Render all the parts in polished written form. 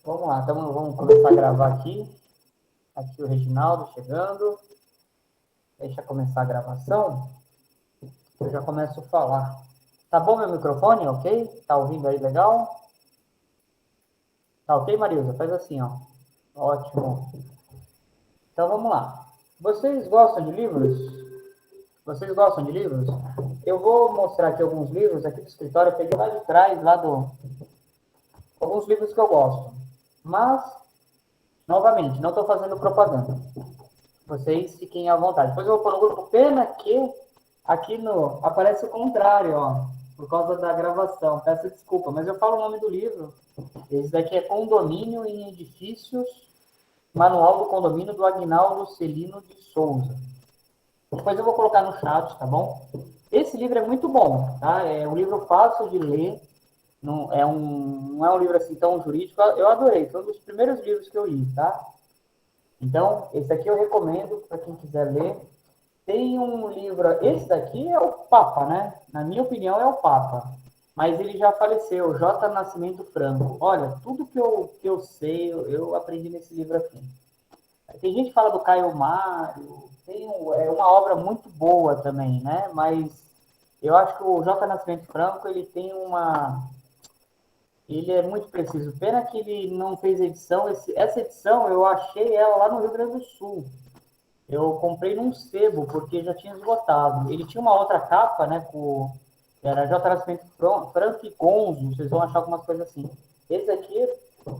Vamos lá, então vamos começar a gravar aqui. Aqui o Reginaldo chegando. Deixa eu começar a gravação. Eu já começo a falar. Tá bom meu microfone, ok? Tá ouvindo aí legal? Tá ok, Marilza? Faz assim, ó. Ótimo. Então vamos lá. Vocês gostam de livros? Vocês gostam de livros? Eu vou mostrar aqui alguns livros aqui do escritório. Eu peguei lá de trás, alguns livros que eu gosto. Mas, novamente, não estou fazendo propaganda. Vocês fiquem à vontade. Depois eu vou pôr no grupo. Pena que aqui no aparece o contrário, ó, por causa da gravação. Peço desculpa, mas eu falo o nome do livro. Esse daqui é Condomínio em Edifícios, Manual do Condomínio, do Aguinaldo Celino de Souza. Depois eu vou colocar no chat, tá bom? Esse livro é muito bom, tá? É um livro fácil de ler. Não é um livro assim tão jurídico. Eu adorei. Foi um dos primeiros livros que eu li, tá? Então, esse aqui eu recomendo para quem quiser ler. Tem um livro, esse daqui é o Papa, né? Na minha opinião é o Papa, mas ele já faleceu, J. Nascimento Franco. Olha, tudo que eu sei, eu aprendi nesse livro aqui. Tem gente que fala do Caio Mário, é uma obra muito boa também, né? Mas eu acho que o J. Nascimento Franco, ele é muito preciso. Pena que ele não fez edição. Essa edição eu achei ela lá no Rio Grande do Sul. Eu comprei num sebo, porque já tinha esgotado. Ele tinha uma outra capa, né? Era J. Nascimento Franco e Gonzo. Vocês vão achar algumas coisas assim. Esse aqui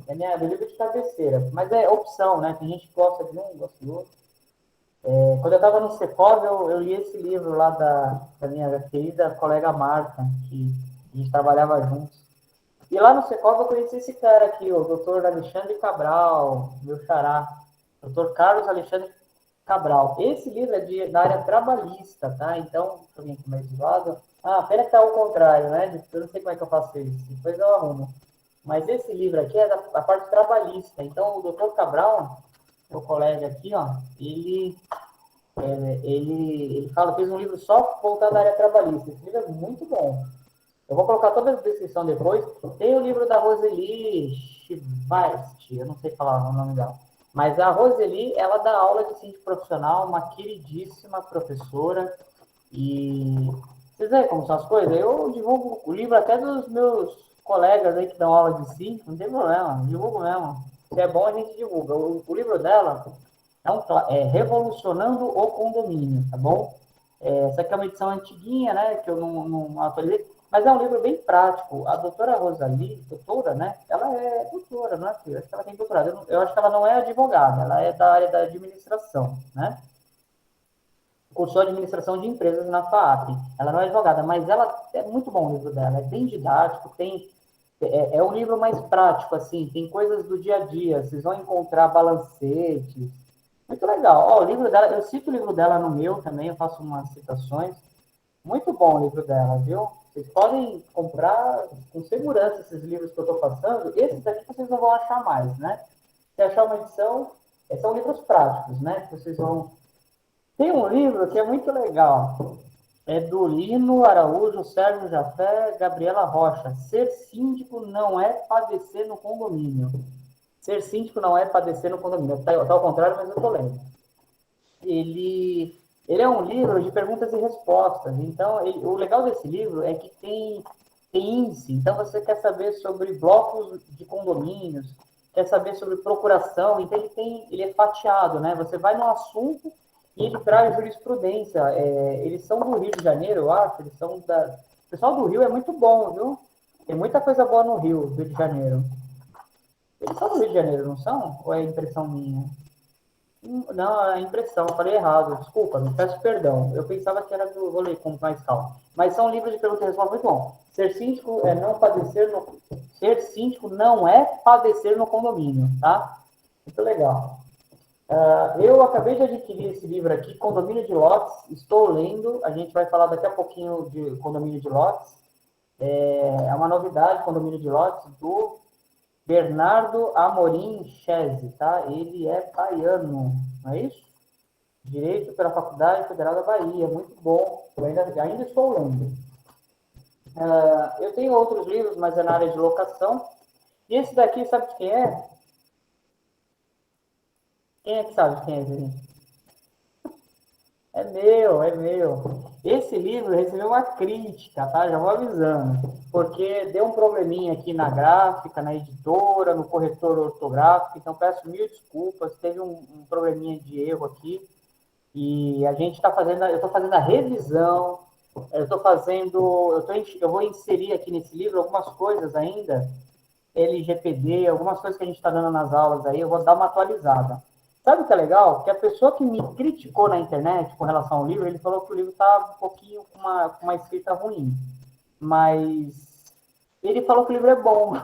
é meu livro de cabeceira. Mas é opção, né? Tem gente que gosta de um, gosta do outro. Quando eu estava no Secov, eu li esse livro lá da minha querida colega Marta, que a gente trabalhava juntos. E lá no Secov eu conheci esse cara aqui, o doutor Alexandre Cabral, meu xará. Doutor Carlos Alexandre Cabral. Esse livro é da área trabalhista, tá? Então, deixa eu vir aqui mais do lado. Ah, pena que tá ao contrário, né? Eu não sei como é que eu faço isso. Depois eu arrumo. Mas esse livro aqui é da parte trabalhista. Então, o doutor Cabral, meu colega aqui, ó, ele fez um livro só voltado à área trabalhista. Esse livro é muito bom. Eu vou colocar toda a descrição depois. Tem o livro da Roseli Schweist, eu não sei falar o nome dela. Mas a Roseli, ela dá aula de síndico profissional, uma queridíssima professora. E vocês veem como são as coisas? Eu divulgo o livro até dos meus colegas aí que dão aula de síndico, não tem problema, divulgo mesmo. Se é bom, a gente divulga. O livro dela é Revolucionando o Condomínio, tá bom? Essa aqui é uma edição antiguinha, né, que eu não atualizei, mas é um livro bem prático. A doutora Rosali, doutora, né, ela é doutora, não é? Eu acho que ela tem doutorado. Eu acho que ela não é advogada, ela é da área da administração, né? Cursou administração de empresas na FAAP. Ela não é advogada, mas ela é muito bom o livro dela, é bem didático, é um livro mais prático, assim, tem coisas do dia a dia, vocês vão encontrar balancetes, muito legal. Ó, o livro dela, eu cito o livro dela no meu também, eu faço umas citações. Muito bom o livro dela, viu? Vocês podem comprar com segurança esses livros que eu estou passando. Esses daqui vocês não vão achar mais, né? Se achar uma edição, são livros práticos, né? Vocês vão... Tem um livro que é muito legal. É do Lino Araújo, Sérgio Jafé, Gabriela Rocha. Ser síndico não é padecer no condomínio. Ser síndico não é padecer no condomínio. Tá ao contrário, mas eu estou lendo. Ele é um livro de perguntas e respostas. Então, o legal desse livro é que tem índice. Então, você quer saber sobre blocos de condomínios, quer saber sobre procuração. Então, ele é fatiado, né? Você vai no assunto e ele traz jurisprudência. Eles são do Rio de Janeiro, eu acho. O pessoal do Rio é muito bom, viu? Tem muita coisa boa no Rio de Janeiro. Eles são do Rio de Janeiro, não são? Ou é impressão minha? Não, é impressão, falei errado. Desculpa, me peço perdão. Eu pensava que era do. Vou ler com mais calma. Mas são livros de perguntas e respostas muito bom. Ser síndico não é padecer no condomínio, tá? Muito legal. Eu acabei de adquirir esse livro aqui, Condomínio de Lotes. Estou lendo. A gente vai falar daqui a pouquinho de Condomínio de Lotes. É uma novidade, Condomínio de Lotes, do Bernardo Amorim Chese, tá? Ele é baiano, não é isso? Direito pela Faculdade Federal da Bahia, muito bom. Eu ainda estou lendo. Eu tenho outros livros, mas é na área de locação. E esse daqui, sabe o que é? Quem é que sabe quem é esse livro? É meu, é meu. Esse livro recebeu uma crítica, tá? Já vou avisando. Porque deu um probleminha aqui na gráfica, na editora, no corretor ortográfico. Então, peço mil desculpas. Teve um probleminha de erro aqui. E a gente está fazendo, eu estou fazendo a revisão. Eu vou inserir aqui nesse livro algumas coisas ainda, LGPD, algumas coisas que a gente está dando nas aulas aí, eu vou dar uma atualizada. Sabe o que é legal? Que a pessoa que me criticou na internet com relação ao livro, ele falou que o livro está um pouquinho com uma escrita ruim. Mas ele falou que o livro é bom.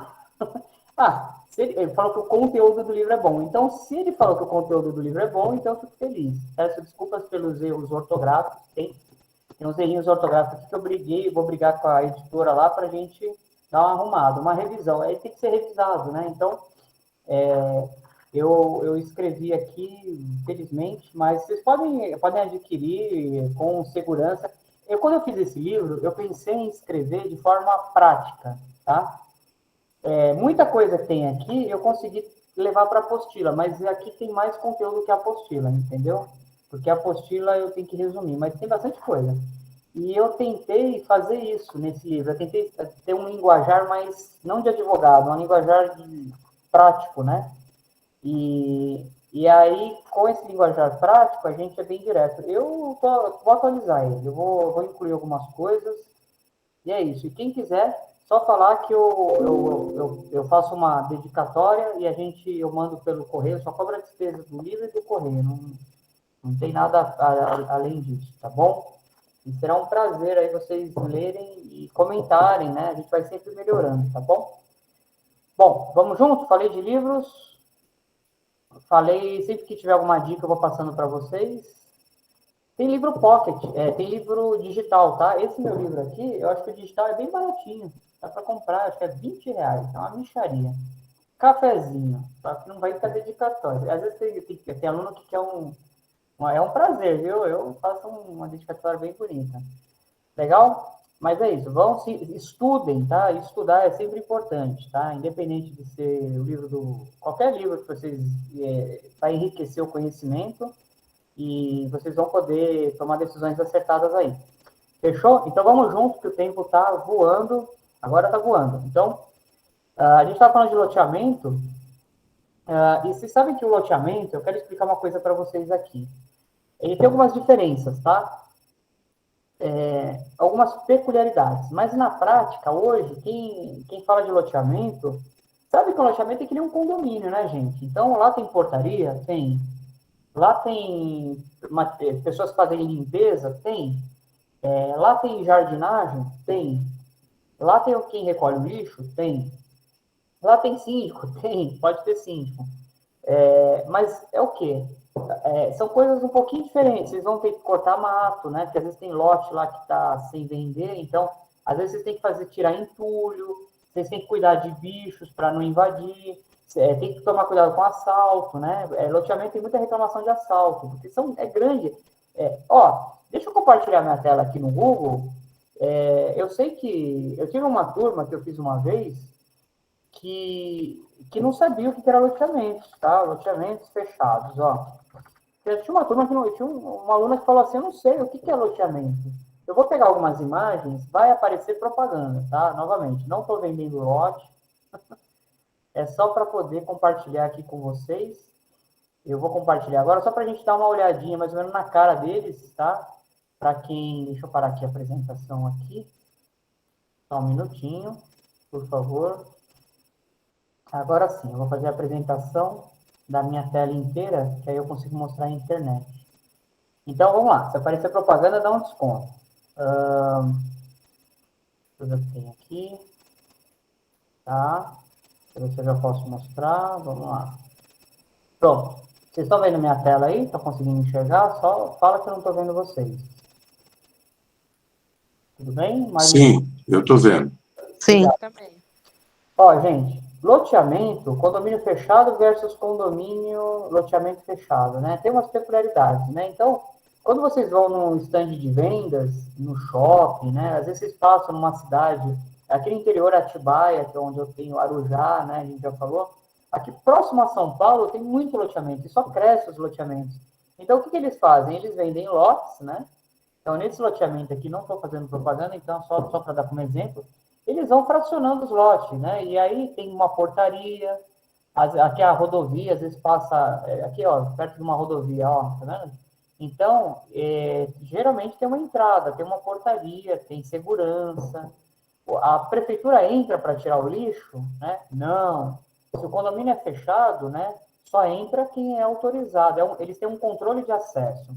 Ele falou que o conteúdo do livro é bom. Então, se ele falou que o conteúdo do livro é bom, então eu fico feliz. Peço desculpas pelos erros ortográficos. Tem uns errinhos ortográficos aqui que eu vou brigar com a editora lá para a gente dar uma arrumada, uma revisão. Aí tem que ser revisado, né? Então, eu escrevi aqui, felizmente, mas vocês podem adquirir com segurança. Quando eu fiz esse livro, eu pensei em escrever de forma prática, tá? Muita coisa que tem aqui eu consegui levar para a apostila, mas aqui tem mais conteúdo que a apostila, entendeu? Porque a apostila eu tenho que resumir, mas tem bastante coisa. E eu tentei fazer isso nesse livro. Eu tentei ter um linguajar mais, não de advogado, um linguajar prático, né? E aí, com esse linguajar prático, a gente é bem direto. Vou atualizar ele, eu vou incluir algumas coisas, e é isso. E quem quiser, só falar que eu faço uma dedicatória e eu mando pelo correio, só cobra a despesa do livro e do correio, não tem nada além disso, tá bom? E será um prazer aí vocês lerem e comentarem, né? A gente vai sempre melhorando, tá bom? Bom, vamos junto? Falei de livros. Falei, sempre que tiver alguma dica eu vou passando para vocês. Tem livro pocket, tem livro digital, tá? Esse meu livro aqui, eu acho que o digital é bem baratinho. Dá para comprar, acho que é R$20. É uma mixaria. Cafezinho, só que não vai ter dedicatória. Às vezes tem aluno que quer é um prazer, viu? Eu faço uma dedicatória bem bonita. Legal? Mas é isso. Estudem, tá? Estudar é sempre importante, tá? Independente de ser o livro qualquer livro que vocês vai enriquecer o conhecimento e vocês vão poder tomar decisões acertadas aí. Fechou? Então vamos junto, que o tempo tá voando. Agora tá voando. Então, a gente estava falando de loteamento. E vocês sabem que o loteamento, eu quero explicar uma coisa para vocês aqui. Ele tem algumas diferenças, tá? Algumas peculiaridades. Mas na prática, hoje, quem fala de loteamento, sabe que o loteamento é que nem um condomínio, né, gente? Então, lá tem portaria? Tem. Lá tem pessoas que fazem limpeza? Tem. Lá tem jardinagem? Tem. Lá tem quem recolhe o lixo? Tem. Lá tem síndico? Tem. Pode ter síndico. Mas é o quê? São coisas um pouquinho diferentes. Vocês vão ter que cortar mato, né? Porque às vezes tem lote lá que está sem vender, então às vezes vocês têm que tirar entulho, vocês têm que cuidar de bichos para não invadir, tem que tomar cuidado com assalto, né? Loteamento tem muita reclamação de assalto, porque é grande. Deixa eu compartilhar minha tela aqui no Google. Eu sei que eu tive uma turma que eu fiz uma vez que não sabia o que era loteamentos, tá? Loteamentos fechados, ó. Tinha uma turma tinha uma aluna que falou assim, eu não sei o que é loteamento. Eu vou pegar algumas imagens, vai aparecer propaganda, tá? Novamente, não estou vendendo lote, é só para poder compartilhar aqui com vocês. Eu vou compartilhar agora, só para a gente dar uma olhadinha mais ou menos na cara deles, tá? Para quem... Deixa eu parar aqui a apresentação aqui. Só um minutinho, por favor. Agora sim, eu vou fazer a apresentação da minha tela inteira, que aí eu consigo mostrar a internet. Então, vamos lá. Se aparecer propaganda, dá um desconto. Deixa eu ver o que tem aqui. Tá? Deixa eu ver se eu já posso mostrar. Vamos lá. Pronto. Vocês estão vendo minha tela aí? Estão conseguindo enxergar? Só fala que eu não estou vendo vocês. Tudo bem? Sim, eu estou vendo. Sim, também. Ó, gente, loteamento, condomínio fechado versus condomínio, loteamento fechado, né? Tem umas peculiaridades, né? Então, quando vocês vão num stand de vendas, no shopping, né? Às vezes vocês passam numa cidade, aqui no interior, Atibaia, que é onde eu tenho Arujá, né? A gente já falou. Aqui próximo a São Paulo tem muito loteamento, e só cresce os loteamentos. Então, o que eles fazem? Eles vendem lotes, né? Então, nesse loteamento aqui, não estou fazendo propaganda, então, só para dar como exemplo, eles vão fracionando os lotes, né? E aí tem uma portaria, aqui a rodovia, às vezes passa, aqui, ó, perto de uma rodovia, ó, tá vendo? Então, geralmente tem uma entrada, tem uma portaria, tem segurança. A prefeitura entra para tirar o lixo, né? Não. Se o condomínio é fechado, né? Só entra quem é autorizado. Eles têm um controle de acesso.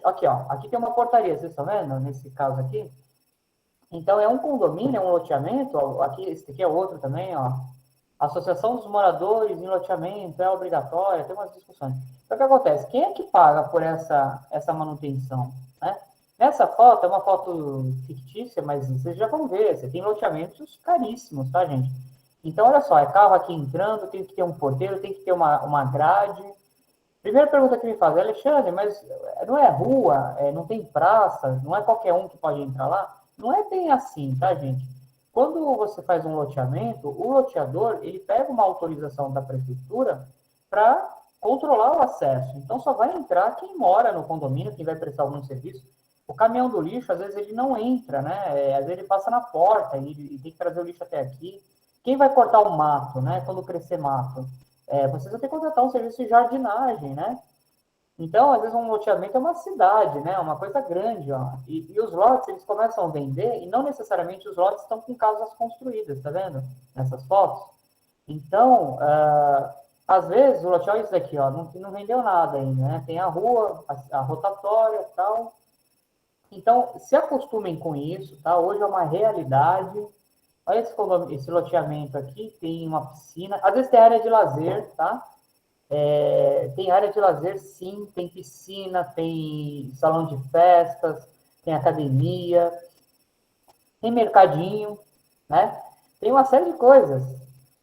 Aqui, ó, aqui tem uma portaria, vocês estão vendo? Nesse caso aqui. Então, é um condomínio, é um loteamento. Ó, aqui, esse aqui é outro também, ó. Associação dos moradores em loteamento é obrigatória, tem umas discussões. Então, o que acontece? Quem é que paga por essa manutenção? Né? Nessa foto, é uma foto fictícia, mas vocês já vão ver, você tem loteamentos caríssimos, tá, gente? Então, olha só, é carro aqui entrando, tem que ter um porteiro, tem que ter uma grade. Primeira pergunta que me faz, Alexandre, mas não é rua, não tem praça, não é qualquer um que pode entrar lá? Não é bem assim, tá, gente? Quando você faz um loteamento, o loteador, ele pega uma autorização da prefeitura para controlar o acesso. Então, só vai entrar quem mora no condomínio, quem vai prestar algum serviço. O caminhão do lixo, às vezes, ele não entra, né? Às vezes, ele passa na porta e tem que trazer o lixo até aqui. Quem vai cortar o mato, né? Quando crescer mato? Vocês vão ter que contratar um serviço de jardinagem, né? Então, às vezes, um loteamento é uma cidade, né? Uma coisa grande, ó. E os lotes, eles começam a vender, e não necessariamente os lotes estão com casas construídas, tá vendo? Nessas fotos. Então, às vezes, o lote, olha isso daqui, ó, não vendeu nada ainda, né? Tem a rua, a rotatória e tal. Então, se acostumem com isso, tá? Hoje é uma realidade. Olha esse loteamento aqui, tem uma piscina. Às vezes tem área de lazer, tá? Tem área de lazer, sim, tem piscina, tem salão de festas, tem academia, tem mercadinho, né? Tem uma série de coisas.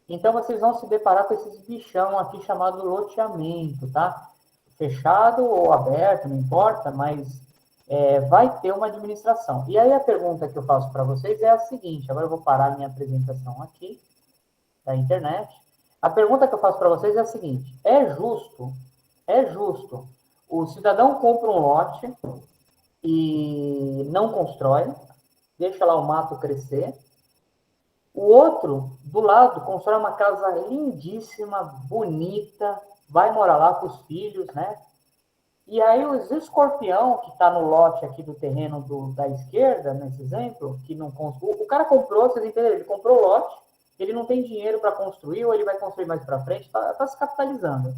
Então, vocês vão se deparar com esses bichão aqui chamado loteamento, tá? Fechado ou aberto, não importa, mas vai ter uma administração. E aí a pergunta que eu faço para vocês é a seguinte, agora eu vou parar a minha apresentação aqui, da internet. A pergunta que eu faço para vocês é a seguinte, é justo, o cidadão compra um lote e não constrói, deixa lá o mato crescer, o outro, do lado, constrói uma casa lindíssima, bonita, vai morar lá com os filhos, né? E aí os escorpião, que está no lote aqui do terreno da esquerda, nesse exemplo, que não construiu, o cara comprou, vocês entenderam? Ele comprou o lote, ele não tem dinheiro para construir, ou ele vai construir mais para frente, está se capitalizando.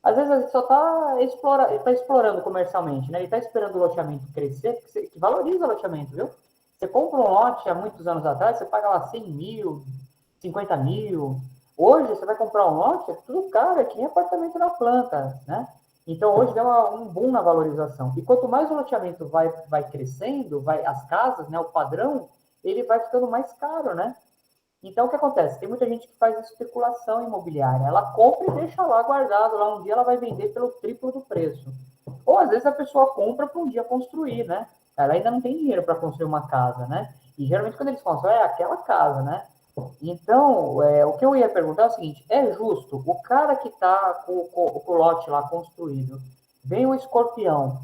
Às vezes ele só está explorando comercialmente, né? Ele está esperando o loteamento crescer, que valoriza o loteamento, viu? Você compra um lote há muitos anos atrás, você paga lá 100 mil, 50 mil. Hoje, você vai comprar um lote, é tudo caro, é que nem apartamento na planta, né? Então, hoje deu um boom na valorização. E quanto mais o loteamento vai crescendo, as casas, né, o padrão, ele vai ficando mais caro, né? Então, o que acontece? Tem muita gente que faz especulação imobiliária. Ela compra e deixa lá guardado. Lá um dia ela vai vender pelo triplo do preço. Ou, às vezes, a pessoa compra para um dia construir, né? Ela ainda não tem dinheiro para construir uma casa, né? E, geralmente, quando eles constroem, é aquela casa, né? Então, o que eu ia perguntar é o seguinte, é justo, o cara que está com o lote lá construído, vem o escorpião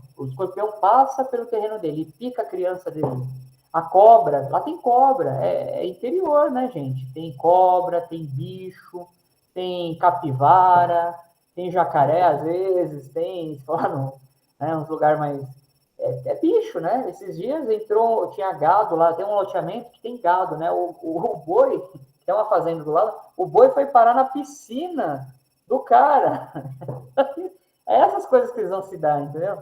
passa pelo terreno dele e pica a criança dele. A cobra, lá tem cobra, é interior, né, gente? Tem cobra, tem bicho, tem capivara, tem jacaré, às vezes, tem, claro, né, uns lugares mais... bicho, né? Esses dias tinha gado lá, tem um loteamento que tem gado, né? O boi, que é uma fazenda do lado, o boi foi parar na piscina do cara. É essas coisas que eles vão se dar, entendeu?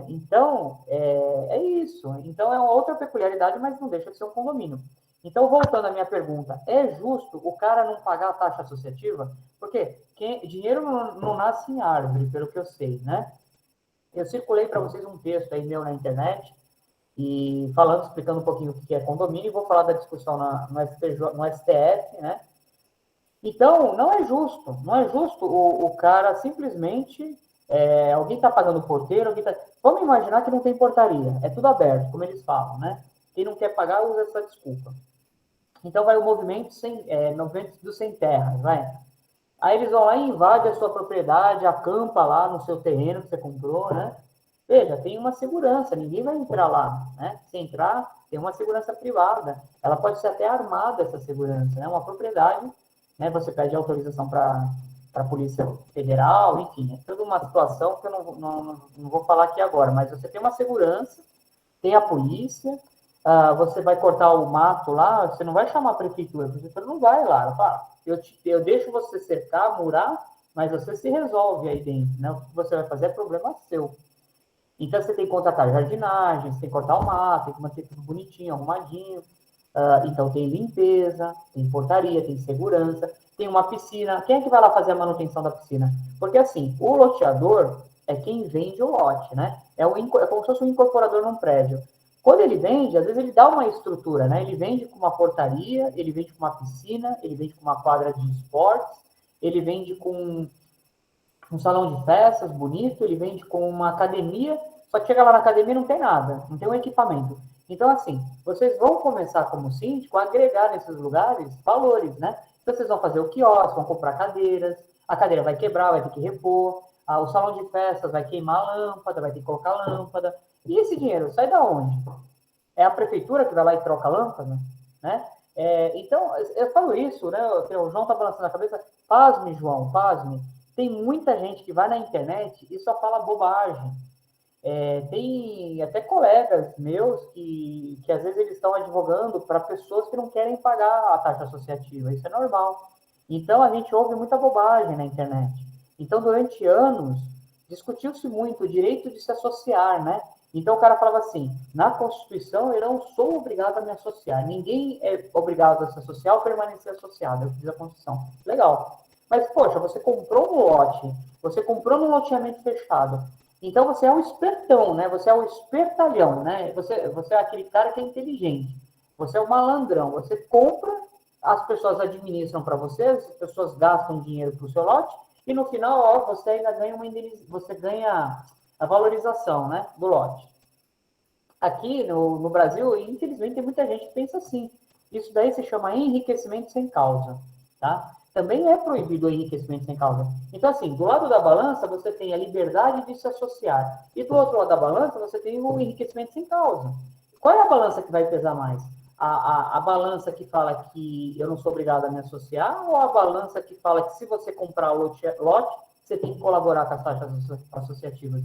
Então, é isso. Então, é uma outra peculiaridade, mas não deixa de ser um condomínio. Então, voltando à minha pergunta, é justo o cara não pagar a taxa associativa? Porque dinheiro não nasce em árvore, pelo que eu sei, né? Eu circulei para vocês um texto aí meu na internet, e explicando um pouquinho o que é condomínio, e vou falar da discussão no STF, né? Então, não é justo o cara simplesmente, alguém está pagando o porteiro, vamos imaginar que não tem portaria, é tudo aberto, como eles falam, né? Quem não quer pagar usa essa desculpa. Então, vai o movimento do sem terra, vai. Aí eles vão lá e invadem a sua propriedade, acampa lá no seu terreno que você comprou, né? Veja, tem uma segurança, ninguém vai entrar lá, né? Se entrar, tem uma segurança privada. Ela pode ser até armada, essa segurança, né? Uma propriedade, né? Você pede autorização para a Polícia Federal, enfim, é toda uma situação que eu não vou falar aqui agora, mas você tem uma segurança, tem a polícia, você vai cortar o mato lá, você não vai chamar a prefeitura não vai lá, ela fala, eu deixo você cercar, murar, mas você se resolve aí dentro, né? O que você vai fazer é problema seu. Então, você tem que contratar jardinagem, você tem que cortar o mato, tem que manter tudo bonitinho, arrumadinho. Então, tem limpeza, tem portaria, tem segurança, tem uma piscina. Quem é que vai lá fazer a manutenção da piscina? Porque, assim, o loteador é quem vende o lote, né? É como se fosse um incorporador num prédio. Quando ele vende, às vezes ele dá uma estrutura, né? Ele vende com uma portaria, ele vende com uma piscina, ele vende com uma quadra de esportes, ele vende com um salão de festas bonito, ele vende com uma academia, só que chega lá na academia e não tem nada, não tem um equipamento. Então, assim, vocês vão começar como síndico a agregar nesses lugares valores, né? Então, vocês vão fazer o quiosque, vão comprar cadeiras, a cadeira vai quebrar, vai ter que repor, o salão de festas vai queimar a lâmpada, vai ter que colocar lâmpada. E esse dinheiro sai da onde? É a prefeitura que vai lá e troca a lâmpada, né? Então, eu falo isso, né? O João tá balançando a cabeça. Pasme, João, pasme. Tem muita gente que vai na internet e só fala bobagem. Tem até colegas meus que às vezes eles estão advogando para pessoas que não querem pagar a taxa associativa. Isso é normal. Então, a gente ouve muita bobagem na internet. Então, durante anos, discutiu-se muito o direito de se associar, né? Então, o cara falava assim, na Constituição, eu não sou obrigado a me associar. Ninguém é obrigado a se associar ou permanecer associado. Eu fiz a Constituição. Legal. Mas, poxa, você comprou um lote, você comprou num loteamento fechado. Então, você é um espertão, né? Você é um espertalhão, né? Você é aquele cara que é inteligente. Você é um malandrão. Você compra, as pessoas administram para você, as pessoas gastam dinheiro para o seu lote, e no final, ó, você ainda ganha você ganha a valorização, né, do lote. Aqui no Brasil, infelizmente, tem muita gente que pensa assim. Isso daí se chama enriquecimento sem causa, tá? Também é proibido o enriquecimento sem causa. Então, assim, do lado da balança, você tem a liberdade de se associar. E do outro lado da balança, você tem o enriquecimento sem causa. Qual é a balança que vai pesar mais? A balança que fala que eu não sou obrigado a me associar ou a balança que fala que se você comprar o lote, você tem que colaborar com as taxas associativas?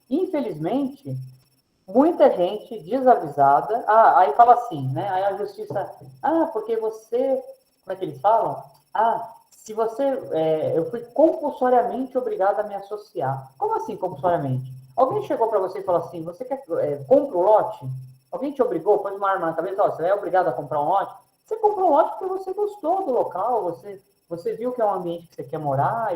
Infelizmente, muita gente desavisada, aí fala assim, né? Aí a justiça, porque você, como é que eles falam? Se você, eu fui compulsoriamente obrigado a me associar. Como assim compulsoriamente? Alguém chegou para você e falou assim, você quer, compra o lote? Alguém te obrigou, pôs uma arma na cabeça, você é obrigado a comprar um lote? Você comprou um lote porque você gostou do local, você viu que é um ambiente que você quer morar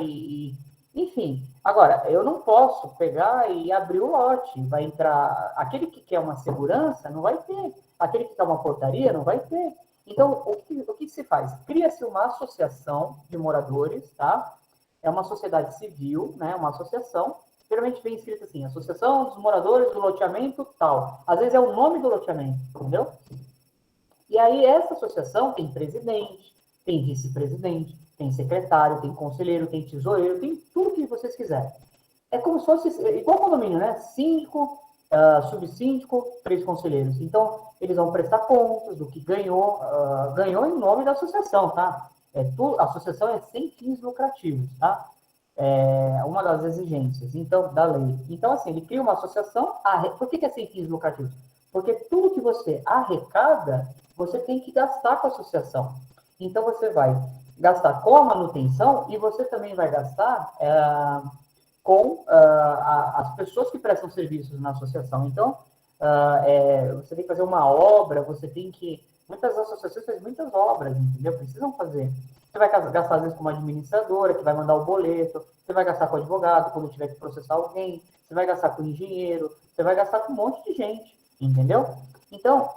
enfim. Agora, eu não posso pegar e abrir o lote. Vai entrar. Aquele que quer uma segurança não vai ter. Aquele que quer uma portaria não vai ter. Então, o que se faz? Cria-se uma associação de moradores, tá? É uma sociedade civil, né? Uma associação. Geralmente vem escrito assim: Associação dos Moradores do Loteamento tal. Às vezes é o nome do loteamento, entendeu? E aí, essa associação tem presidente, tem vice-presidente, tem secretário, tem conselheiro, tem tesoureiro, tem tudo que vocês quiserem. É como se fosse igual condomínio, né? Síndico, subsíndico, 3 conselheiros. Então, eles vão prestar contas do que ganhou, ganhou em nome da associação, tá? A associação é sem fins lucrativos, tá? É uma das exigências, então, da lei. Então, assim, ele cria uma associação. Por que é sem fins lucrativos? Porque tudo que você arrecada, você tem que gastar com a associação. Então, você vai gastar com a manutenção e você também vai gastar com as pessoas que prestam serviços na associação. Então, você tem que fazer uma obra, você tem que... Muitas associações fazem muitas obras, entendeu? Precisam fazer. Você vai gastar, às vezes, com uma administradora, que vai mandar o boleto, você vai gastar com o advogado, quando tiver que processar alguém, você vai gastar com o engenheiro, você vai gastar com um monte de gente, entendeu? Então,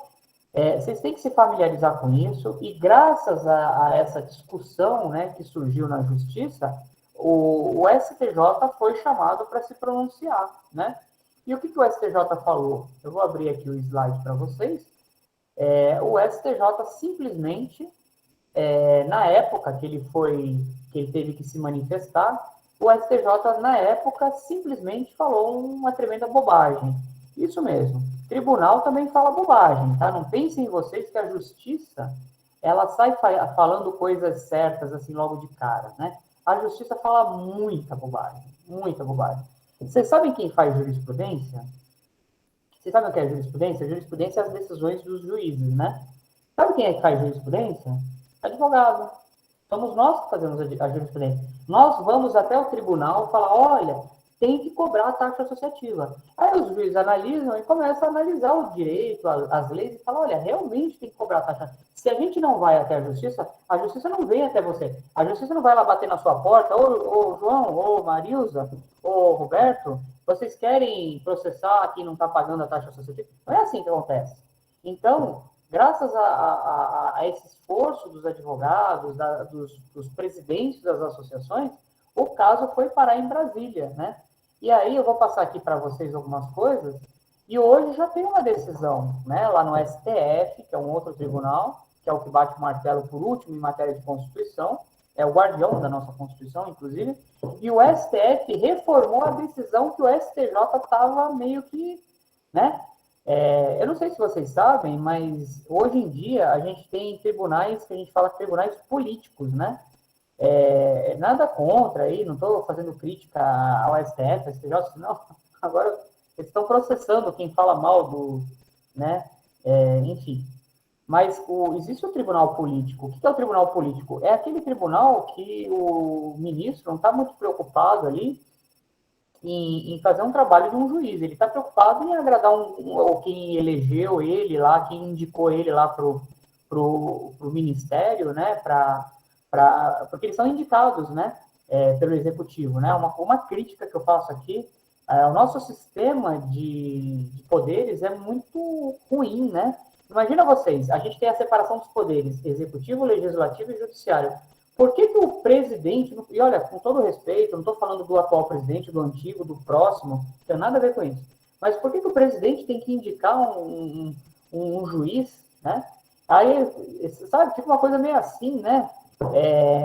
vocês têm que se familiarizar com isso, e graças a essa discussão, né, que surgiu na justiça, o STJ foi chamado para se pronunciar, né? E o que o STJ falou? Eu vou abrir aqui o slide para vocês. O STJ simplesmente na época que ele teve que se manifestar, o STJ, na época, simplesmente falou uma tremenda bobagem. Isso mesmo. Tribunal também fala bobagem, tá? Não pensem em vocês que a justiça, ela sai falando coisas certas, assim, logo de cara, né? A justiça fala muita bobagem, muita bobagem. Vocês sabem quem faz jurisprudência? Vocês sabem o que é jurisprudência? Jurisprudência é as decisões dos juízes, né? Sabe quem é que faz jurisprudência? Advogado. Somos nós que fazemos a jurisprudência. Nós vamos até o tribunal e falar, olha, tem que cobrar a taxa associativa. Aí os juízes analisam e começam a analisar o direito, as leis, e falam, olha, realmente tem que cobrar a taxa. Se a gente não vai até a justiça não vem até você. A justiça não vai lá bater na sua porta, ô João, ô Marilza, ô Roberto, vocês querem processar quem não está pagando a taxa associativa? Não é assim que acontece. Então, graças a esse esforço dos advogados, dos presidentes das associações, o caso foi parar em Brasília, né? E aí eu vou passar aqui para vocês algumas coisas, e hoje já tem uma decisão, né, lá no STF, que é um outro tribunal, que é o que bate o martelo por último em matéria de Constituição, é o guardião da nossa Constituição, inclusive, e o STF reformou a decisão que o STJ estava meio que, né, eu não sei se vocês sabem, mas hoje em dia a gente tem tribunais que a gente fala tribunais políticos, né? Nada contra aí, não estou fazendo crítica ao STF, STJ, não. Agora eles estão processando quem fala mal do, né? Enfim. Mas existe o tribunal político. O que é o tribunal político? É aquele tribunal que o ministro não está muito preocupado ali em fazer um trabalho de um juiz. Ele está preocupado em agradar ou quem elegeu ele lá, quem indicou ele lá para o ministério, né? Porque eles são indicados, né? Pelo executivo, né? Uma crítica que eu faço aqui, o nosso sistema de poderes é muito ruim, né? Imagina vocês, a gente tem a separação dos poderes, executivo, legislativo e judiciário. Por que, que o presidente, e olha, com todo respeito, não estou falando do atual presidente, do antigo, do próximo, não tem nada a ver com isso, mas por que, que o presidente tem que indicar um juiz, né? Aí, sabe, fica uma coisa meio assim, né?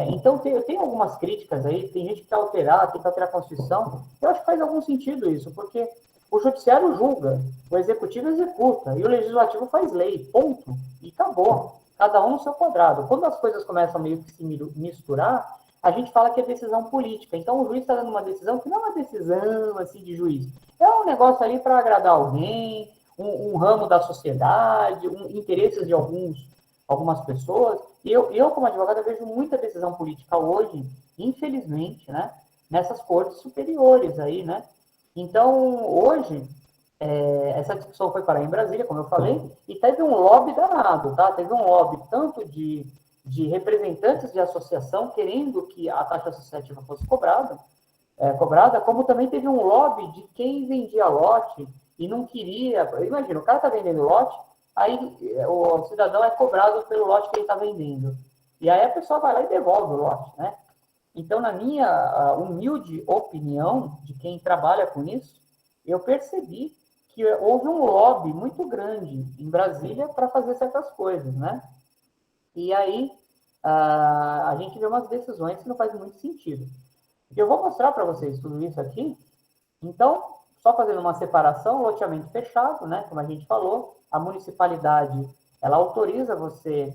Então, tem algumas críticas aí, tem gente que quer alterar, tem que alterar a Constituição. Eu acho que faz algum sentido isso, porque o judiciário julga, o executivo executa, e o legislativo faz lei, ponto, e acabou. Cada um no seu quadrado. Quando as coisas começam meio que se misturar, a gente fala que é decisão política. Então, o juiz está dando uma decisão que não é uma decisão assim de juiz. É um negócio ali para agradar alguém, um ramo da sociedade, interesses de algumas pessoas. E eu, como advogado, vejo muita decisão política hoje, infelizmente, né, nessas cortes superiores aí, né? Então, hoje, essa discussão foi parar em Brasília, como eu falei, e teve um lobby danado, tá? Teve um lobby tanto de representantes de associação querendo que a taxa associativa fosse cobrada, como também teve um lobby de quem vendia lote e não queria. Imagina, o cara está vendendo lote, aí o cidadão é cobrado pelo lote que ele está vendendo. E aí a pessoa vai lá e devolve o lote, né? Então, na minha humilde opinião, de quem trabalha com isso, eu percebi que houve um lobby muito grande em Brasília para fazer certas coisas, né? E aí a gente vê umas decisões que não fazem muito sentido. Eu vou mostrar para vocês tudo isso aqui. Então, só fazendo uma separação, loteamento fechado, né? Como a gente falou, a municipalidade, ela autoriza você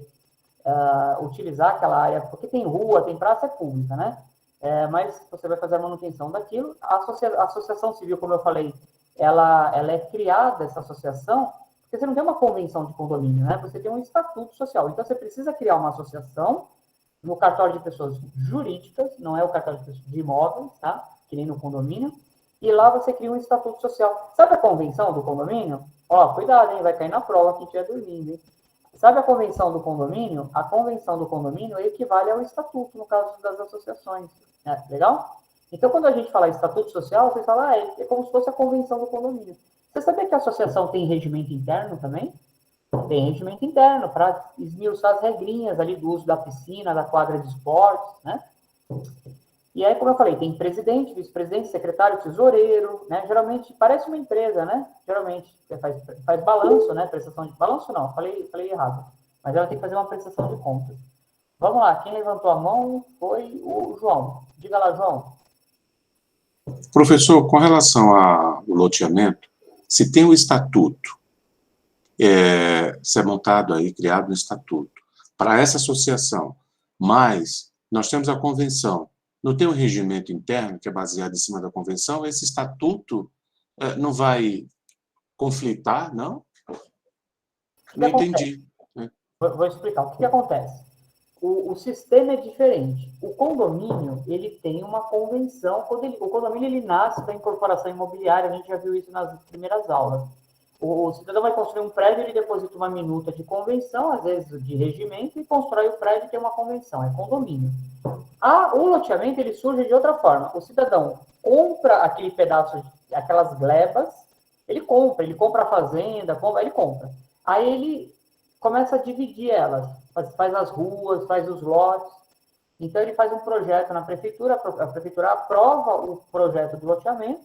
utilizar aquela área, porque tem rua, tem praça, é pública, né? Mas você vai fazer a manutenção daquilo. A associação civil, como eu falei, ela é criada, essa associação, porque você não tem uma convenção de condomínio, né? Você tem um estatuto social. Então, você precisa criar uma associação no cartório de pessoas jurídicas, não é o cartório de imóveis, tá? Que nem no condomínio. E lá você cria um estatuto social. Sabe a convenção do condomínio? Ó, cuidado, hein? Vai cair na prova quem estiver dormindo, hein? Sabe a convenção do condomínio? A convenção do condomínio equivale ao estatuto, no caso das associações. Legal? Então, quando a gente fala estatuto social, você fala, é como se fosse a convenção do condomínio. Você sabia que a associação tem regimento interno também? Tem regimento interno para esmiuçar as regrinhas ali do uso da piscina, da quadra de esportes, né? E aí, como eu falei, tem presidente, vice-presidente, secretário, tesoureiro, né? Geralmente, parece uma empresa, né? Geralmente, faz balanço, né? Prestação de balanço não, falei errado. Mas ela tem que fazer uma prestação de contas. Vamos lá, quem levantou a mão foi o João. Diga lá, João. Professor, com relação ao loteamento, se tem o estatuto, se é montado aí, criado um estatuto, para essa associação, mas nós temos a convenção, não tem um regimento interno que é baseado em cima da convenção, esse estatuto não vai conflitar, não? O que Não acontece? entendi. Né? Vou explicar. O que acontece? O sistema é diferente. O condomínio, ele tem uma convenção. O condomínio, ele nasce da incorporação imobiliária, a gente já viu isso nas primeiras aulas. O cidadão vai construir um prédio, ele deposita uma minuta de convenção, às vezes de regimento, e constrói o prédio, que é uma convenção, é condomínio. O loteamento, ele surge de outra forma. O cidadão compra aquele pedaço, aquelas glebas, ele compra a fazenda, ele compra. Aí ele começa a dividir elas, faz as ruas, faz os lotes. Então ele faz um projeto na prefeitura, a prefeitura aprova o projeto de loteamento,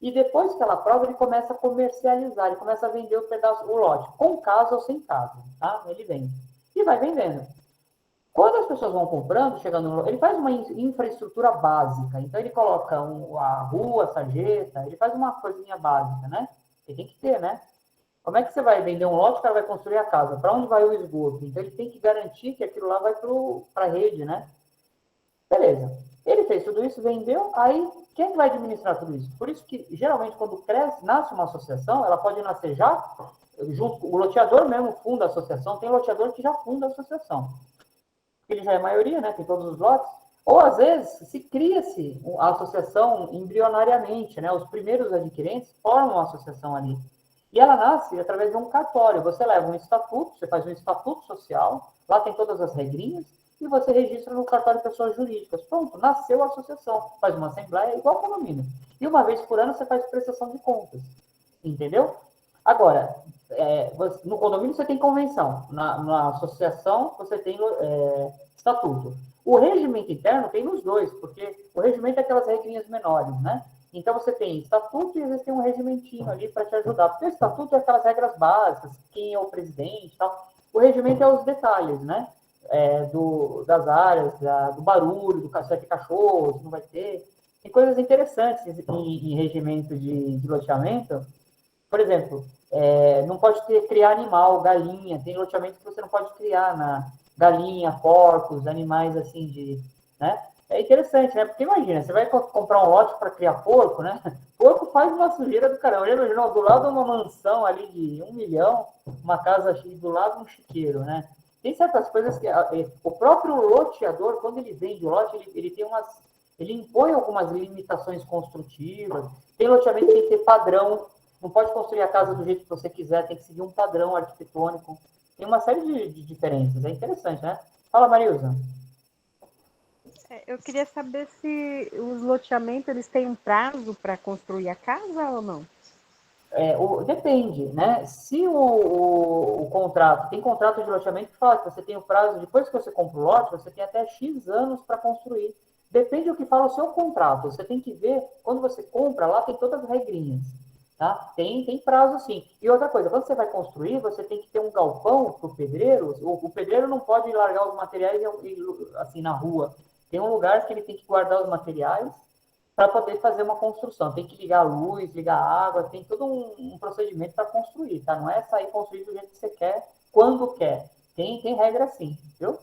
e depois que ela aprova, ele começa a comercializar, ele começa a vender o pedaço, o lote, com casa ou sem casa, tá? Ele vende. E vai vendendo. Quando as pessoas vão comprando, chegando no, ele faz uma infraestrutura básica. Então ele coloca a rua, a sarjeta, ele faz uma coisinha básica, né? Ele tem que ter, né? Como é que você vai vender um lote, o cara vai construir a casa? Para onde vai o esgoto? Então ele tem que garantir que aquilo lá vai para a rede, né? Beleza. Ele fez tudo isso, vendeu, aí quem é que vai administrar tudo isso? Por isso que, geralmente, quando cresce, nasce uma associação, ela pode nascer já, junto, o loteador mesmo funda a associação, tem loteador que já funda a associação. Ele já é maioria, né? Tem todos os lotes. Ou, às vezes, se cria-se a associação embrionariamente, né? Os primeiros adquirentes formam a associação ali. E ela nasce através de um cartório. Você leva um estatuto, você faz um estatuto social, lá tem todas as regrinhas, e você registra no cartório de pessoas jurídicas. Pronto, nasceu a associação. Faz uma assembleia igual condomínio. E uma vez por ano você faz prestação de contas. Entendeu? Agora, no condomínio você tem convenção, na associação você tem estatuto. O regimento interno tem nos dois, porque o regimento é aquelas regrinhas menores, né? Então você tem estatuto e às vezes tem um regimentinho ali para te ajudar. Porque o estatuto é aquelas regras básicas, quem é o presidente e tal. O regimento é os detalhes, né? Das áreas, do barulho, se vai ter cachorro, se não vai ter. Tem coisas interessantes em regimento de loteamento. Por exemplo, não pode criar animal, galinha. Tem loteamento que você não pode criar galinha, porcos, animais assim né? É interessante, né? Porque imagina, você vai comprar um lote para criar porco, né? Porco faz uma sujeira do caramba. Imagina, do lado de uma mansão ali de 1 milhão, uma casa do lado de um chiqueiro, né? Tem certas coisas que o próprio loteador, quando ele vende o lote, ele impõe algumas limitações construtivas. Tem loteamento que tem que ter padrão, não pode construir a casa do jeito que você quiser, tem que seguir um padrão arquitetônico. Tem uma série de diferenças, é interessante, né? Fala, Marilza. Eu queria saber se os loteamentos eles têm um prazo para construir a casa ou não? Depende, né? Se o contrato, tem contrato de loteamento que fala que você tem o prazo, depois que você compra o lote, você tem até X anos para construir. Depende do que fala o seu contrato. Você tem que ver, quando você compra, lá tem todas as regrinhas. Tá? Tem prazo sim. E outra coisa, quando você vai construir, você tem que ter um galpão para o pedreiro. O pedreiro não pode largar os materiais assim na rua. Tem um lugar que ele tem que guardar os materiais para poder fazer uma construção. Tem que ligar a luz, ligar a água, tem todo um procedimento para construir, tá? Não é sair construir do jeito que você quer, quando quer. Tem regra sim, viu?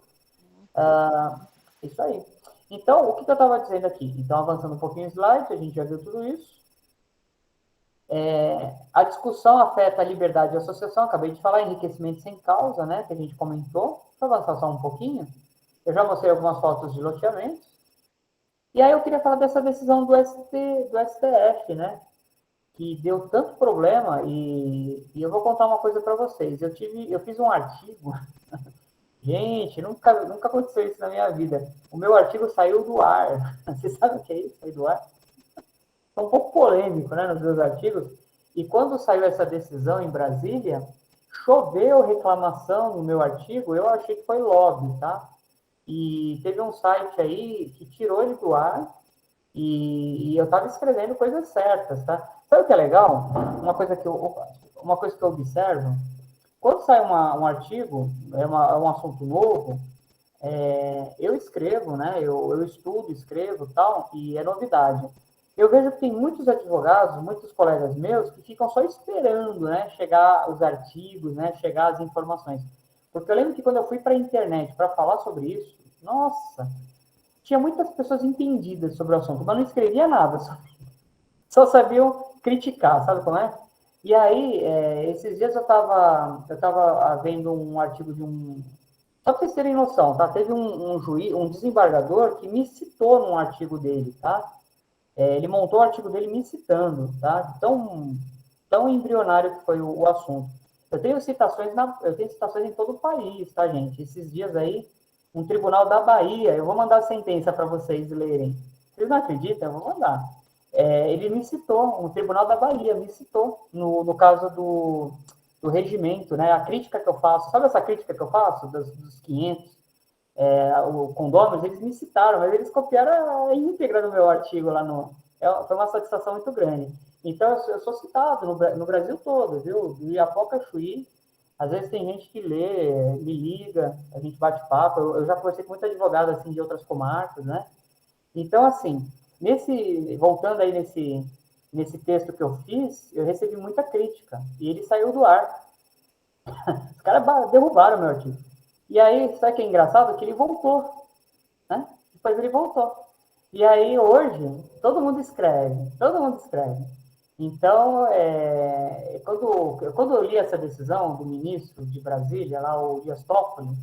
Isso aí. Então, o que eu estava dizendo aqui? Então, avançando um pouquinho o slide, a gente já viu tudo isso. A discussão afeta a liberdade de associação, acabei de falar, enriquecimento sem causa, né, que a gente comentou. Deixa eu avançar só um pouquinho. Eu já mostrei algumas fotos de loteamentos. E aí eu queria falar dessa decisão do STF, né, que deu tanto problema, e eu vou contar uma coisa para vocês. Eu fiz um artigo, gente, nunca aconteceu isso na minha vida. O meu artigo saiu do ar. Você sabe o que é isso, sair do ar? É um pouco polêmico, né, nos meus artigos. E quando saiu essa decisão em Brasília, choveu reclamação no meu artigo, eu achei que foi lobby, tá? E teve um site aí que tirou ele do ar, e eu estava escrevendo coisas certas, tá? Sabe o que é legal? Uma coisa que eu observo, quando sai um artigo, é um assunto novo, eu escrevo, né? Eu estudo, escrevo e tal, e é novidade. Eu vejo que tem muitos advogados, muitos colegas meus, que ficam só esperando, né? Chegar os artigos, né? Chegar as informações. Porque eu lembro que quando eu fui para a internet para falar sobre isso, nossa, tinha muitas pessoas entendidas sobre o assunto, mas não escrevia nada, só sabiam criticar, sabe como é? E aí, esses dias eu tava vendo um artigo de um... Só para vocês terem noção, tá? Teve um juiz, um desembargador que me citou num artigo dele, tá? Ele montou o artigo dele me citando, tá? Tão embrionário que foi o assunto. Eu tenho citações em todo o país, tá, gente? Esses dias aí, um tribunal da Bahia, eu vou mandar a sentença para vocês lerem. Vocês não acreditam? Eu vou mandar. Ele me citou, um tribunal da Bahia me citou, no caso do regimento, né? A crítica que eu faço, sabe essa crítica que eu faço, dos 500, o condôminos, eles me citaram, mas eles copiaram a íntegra do meu artigo lá no... Foi uma satisfação muito grande. Então, eu sou citado no Brasil todo, viu? Do Iapoca a Chuí. Às vezes tem gente que lê, me liga, a gente bate papo. Eu já conversei com muito advogado, assim, de outras comarcas, né? Então, assim, voltando aí nesse texto que eu fiz, eu recebi muita crítica. E ele saiu do ar. Os caras derrubaram o meu artigo. E aí, sabe o que é engraçado? Que ele voltou, né? Depois ele voltou. E aí, hoje, todo mundo escreve. Então, quando eu li essa decisão do ministro de Brasília, lá, o Dias Toffoli,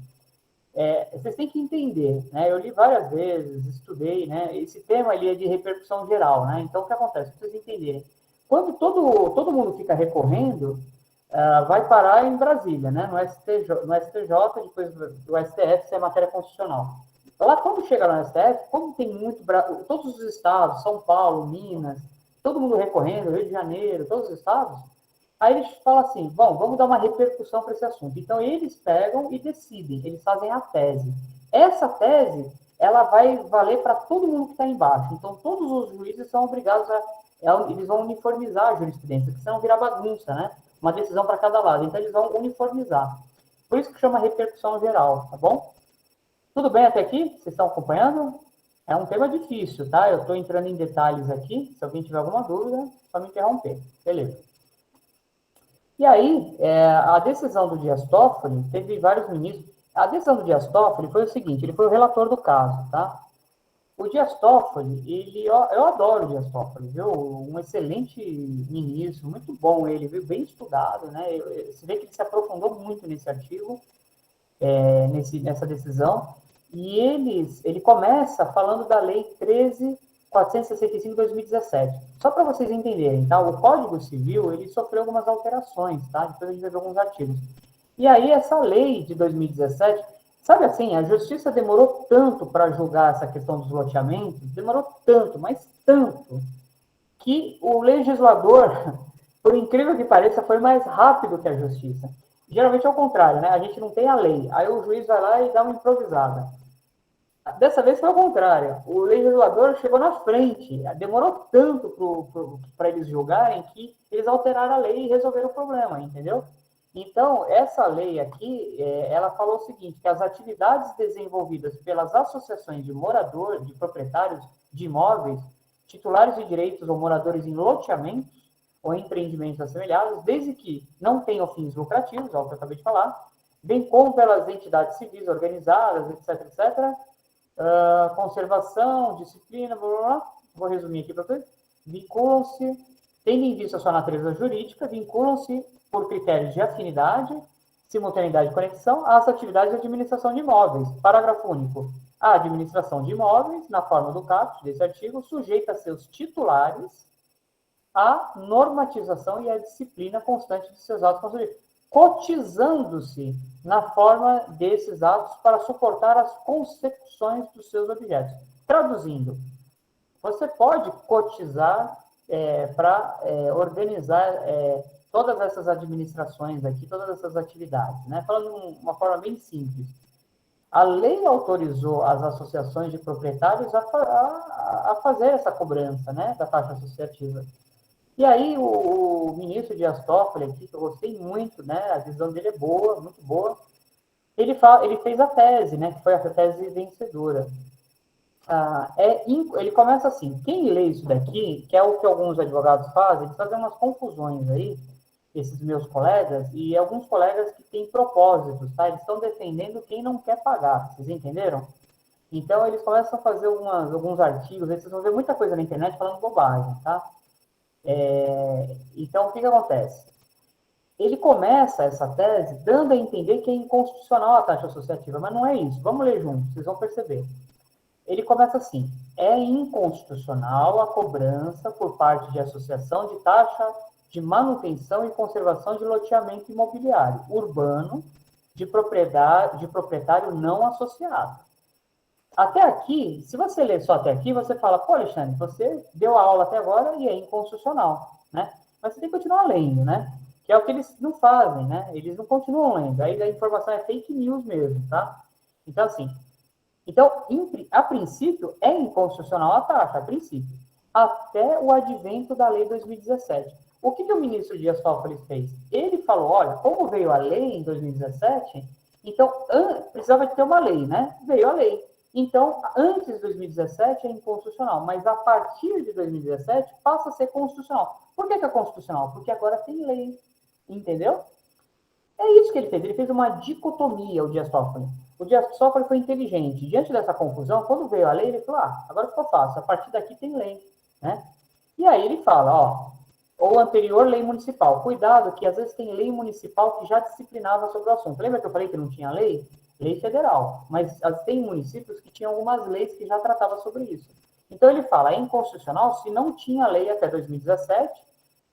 vocês têm que entender, né? Eu li várias vezes, estudei, né? Esse tema ali é de repercussão geral, né? Então, o que acontece? Para vocês entenderem. Quando todo mundo fica recorrendo, vai parar em Brasília, né? No STJ, depois do STF, se é matéria constitucional. Lá, quando chega lá no STF, como tem todos os estados, São Paulo, Minas, todo mundo recorrendo, Rio de Janeiro, todos os estados, aí eles falam assim, bom, vamos dar uma repercussão para esse assunto. Então, eles pegam e decidem, eles fazem a tese. Essa tese, ela vai valer para todo mundo que está embaixo. Então, todos os juízes são obrigados eles vão uniformizar a jurisprudência, porque senão vira bagunça, né? Uma decisão para cada lado. Então, eles vão uniformizar. Por isso que chama repercussão geral, tá bom? Tudo bem até aqui? Vocês estão acompanhando? É um tema difícil, tá? Eu estou entrando em detalhes aqui. Se alguém tiver alguma dúvida, só me interromper. Beleza. E aí, a decisão do Dias Toffoli, teve vários ministros. A decisão do Dias Toffoli foi o seguinte, ele foi o relator do caso, tá? O Dias Toffoli, eu adoro o Dias Toffoli, viu? Um excelente ministro, muito bom ele, viu? Bem estudado, né? Você vê que ele se aprofundou muito nesse artigo, nessa decisão, e ele começa falando da Lei 13.465 de 2017. Só para vocês entenderem, tá? O Código Civil, ele sofreu algumas alterações, tá? Depois a gente vai ver alguns artigos. E aí, essa lei de 2017, sabe assim, a justiça demorou tanto para julgar essa questão dos loteamentos, demorou tanto, mas tanto, que o legislador, por incrível que pareça, foi mais rápido que a justiça. Geralmente é o contrário, né? A gente não tem a lei, aí o juiz vai lá e dá uma improvisada. Dessa vez foi o contrário. O legislador chegou na frente. Demorou tanto para eles julgarem que eles alteraram a lei e resolveram o problema, entendeu? Então, essa lei aqui, ela falou o seguinte, que as atividades desenvolvidas pelas associações de moradores, de proprietários de imóveis, titulares de direitos ou moradores em loteamentos ou empreendimentos assemelhados, desde que não tenham fins lucrativos, é o que eu acabei de falar, bem como pelas entidades civis organizadas, etc., conservação, disciplina, blá, blá, blá. Vou resumir aqui para vocês. Vinculam-se, tendo em vista a sua natureza jurídica, vinculam-se por critérios de afinidade, simultaneidade e conexão às atividades de administração de imóveis. Parágrafo único. A administração de imóveis, na forma do caput desse artigo, sujeita a seus titulares à normatização e à disciplina constante de seus atos constitutivos, cotizando-se na forma desses atos para suportar as consecuções dos seus objetos. Traduzindo, você pode cotizar para organizar todas essas administrações aqui, todas essas atividades, né? Falando de uma forma bem simples. A lei autorizou as associações de proprietários a fazer essa cobrança, né, da taxa associativa. E aí o ministro Dias Toffoli aqui, que eu gostei muito, né, a visão dele é boa, muito boa, ele fez a tese, né, que foi a tese vencedora. Ele começa assim, quem lê isso daqui, que é o que alguns advogados fazem, eles fazem umas confusões aí, esses meus colegas, e alguns colegas que têm propósitos, tá? Eles estão defendendo quem não quer pagar, vocês entenderam? Então, eles começam a fazer alguns artigos, vocês vão ver muita coisa na internet falando bobagem, tá? Então, o que acontece? Ele começa essa tese dando a entender que é inconstitucional a taxa associativa, mas não é isso. Vamos ler juntos, vocês vão perceber. Ele começa assim, é inconstitucional a cobrança por parte de associação de taxa de manutenção e conservação de loteamento imobiliário urbano de proprietário não associado. Até aqui, se você ler só até aqui, você fala, pô, Alexandre, você deu a aula até agora e é inconstitucional, né? Mas você tem que continuar lendo, né? Que é o que eles não fazem, né? Eles não continuam lendo. Aí a informação é fake news mesmo, tá? Então, assim, a princípio, é inconstitucional a taxa, a princípio, até o advento da lei 2017. O que o ministro Dias Toffoli fez? Ele falou, olha, como veio a lei em 2017, então precisava de ter uma lei, né? Veio a lei. Então, antes de 2017 é inconstitucional, mas a partir de 2017 passa a ser constitucional. Por que é constitucional? Porque agora tem lei, entendeu? É isso que ele fez. Ele fez uma dicotomia, o Dias Toffoli. O Dias Toffoli foi inteligente. Diante dessa confusão, quando veio a lei, ele falou, agora ficou fácil, a partir daqui tem lei, né? E aí ele fala, ou anterior lei municipal. Cuidado que às vezes tem lei municipal que já disciplinava sobre o assunto. Lembra que eu falei que não tinha lei? Lei federal. Mas tem municípios que tinham algumas leis que já tratavam sobre isso. Então ele fala, é inconstitucional se não tinha lei até 2017,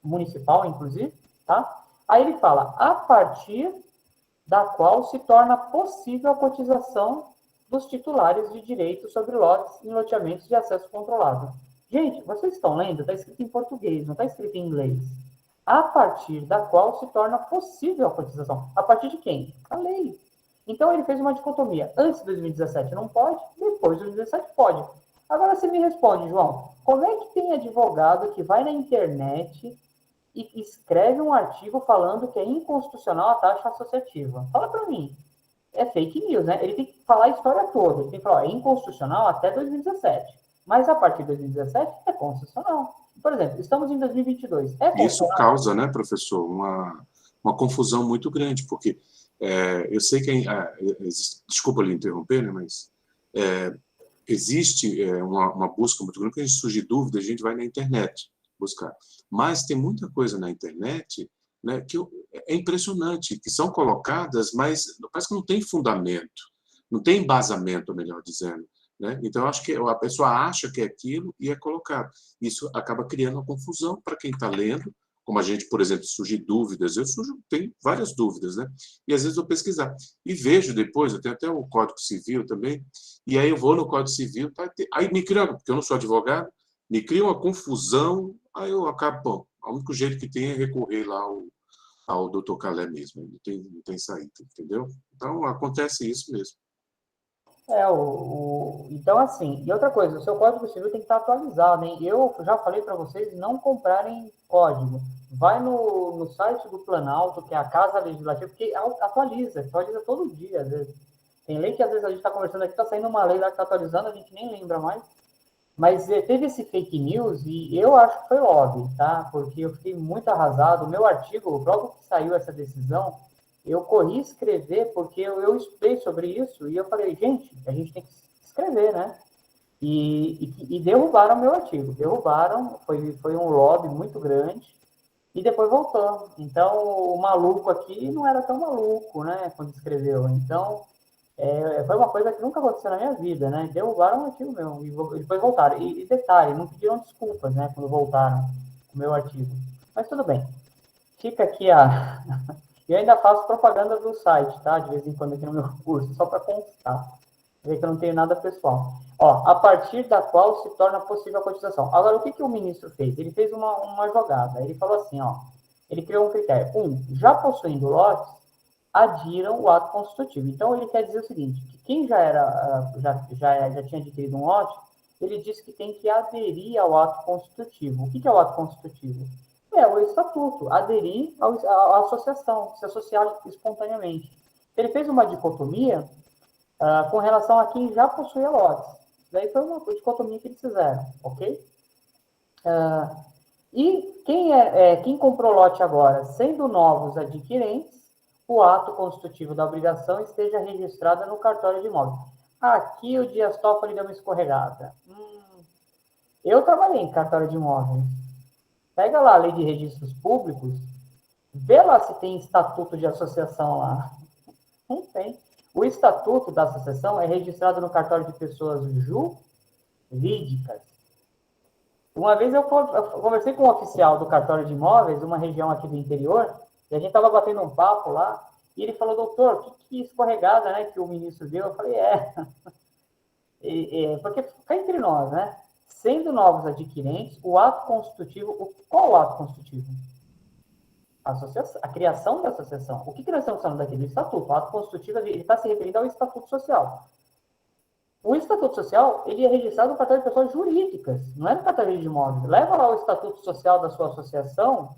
municipal inclusive, tá? Aí ele fala, a partir da qual se torna possível a cotização dos titulares de direitos sobre lotes em loteamentos de acesso controlado. Gente, vocês estão lendo? Está escrito em português, não está escrito em inglês. A partir da qual se torna possível a cotização. A partir de quem? A lei. Então, ele fez uma dicotomia. Antes de 2017 não pode, depois de 2017 pode. Agora, você me responde, João, como é que tem advogado que vai na internet e escreve um artigo falando que é inconstitucional a taxa associativa? Fala para mim. É fake news, né? Ele tem que falar a história toda. Ele tem que falar, é inconstitucional até 2017. Mas a partir de 2017 é constitucional. Por exemplo, estamos em 2022. Isso causa, né, professor, uma confusão muito grande, porque eu sei que... desculpa lhe interromper, né, mas existe uma busca muito grande, quando surge dúvida, a gente vai na internet buscar. Mas tem muita coisa na internet, né, que é impressionante, que são colocadas, mas parece que não tem fundamento, não tem embasamento, melhor dizendo. Né? Então, acho que a pessoa acha que é aquilo e é colocado. Isso acaba criando uma confusão para quem está lendo, como a gente, por exemplo, surge dúvidas, tenho várias dúvidas, né? E às vezes eu pesquisar. E vejo depois, eu tenho até o Código Civil também, e aí eu vou no Código Civil, aí me cria, porque eu não sou advogado, me cria uma confusão, aí eu acabo, bom, o único jeito que tem é recorrer lá ao Dr. Calé mesmo, não tem saída, entendeu? Então, acontece isso mesmo. Então, assim, e outra coisa, o seu Código Civil tem que estar atualizado, hein? Eu já falei para vocês não comprarem código. Vai no site do Planalto, que é a Casa Legislativa, porque atualiza todo dia, às vezes. Tem lei que às vezes a gente está conversando aqui, está saindo uma lei lá que está atualizando, a gente nem lembra mais. Mas teve esse fake news e eu acho que foi óbvio, tá? Porque eu fiquei muito arrasado. O meu artigo, logo que saiu essa decisão, eu corri escrever porque eu estudei sobre isso e eu falei, gente, a gente tem que escrever, né? E derrubaram o meu artigo. Derrubaram, foi um lobby muito grande e depois voltou. Então, o maluco aqui não era tão maluco, né? Quando escreveu. Então, foi uma coisa que nunca aconteceu na minha vida, né? Derrubaram o artigo meu e depois voltaram. E detalhe, não pediram desculpas, né? Quando voltaram o meu artigo. Mas tudo bem. Fica aqui E ainda faço propaganda do site, tá? De vez em quando aqui no meu curso, só para constar. Ver que eu não tenho nada pessoal. A partir da qual se torna possível a cotização. Agora, o que o ministro fez? Ele fez uma jogada. Ele falou assim, ele criou um critério. Já possuindo lotes, adiram o ato constitutivo. Então, ele quer dizer o seguinte, que quem já tinha adquirido um lote, ele disse que tem que aderir ao ato constitutivo. O que é o ato constitutivo? É o estatuto, aderir à associação, se associar espontaneamente. Ele fez uma dicotomia com relação a quem já possuía lotes. Daí foi uma dicotomia que eles fizeram, ok? E quem comprou lote agora, sendo novos adquirentes, o ato constitutivo da obrigação esteja registrado no cartório de imóveis. Aqui o Dias Toffoli deu uma escorregada. Eu trabalhei em cartório de imóveis. Pega lá a lei de registros públicos, vê lá se tem estatuto de associação lá. Não tem. O estatuto da associação é registrado no cartório de pessoas jurídicas. Uma vez eu conversei com um oficial do cartório de imóveis, uma região aqui do interior, e a gente estava batendo um papo lá, e ele falou, doutor, que escorregada, né, que o ministro deu? Eu falei, porque fica entre nós, né? Sendo novos adquirentes, o ato constitutivo, qual o ato constitutivo? A criação da associação. O que nós estamos falando aqui do estatuto? O ato constitutivo, ele está se referindo ao estatuto social. O estatuto social, ele é registrado no cartório de pessoas jurídicas, não é no cartório de imóveis. Leva lá o estatuto social da sua associação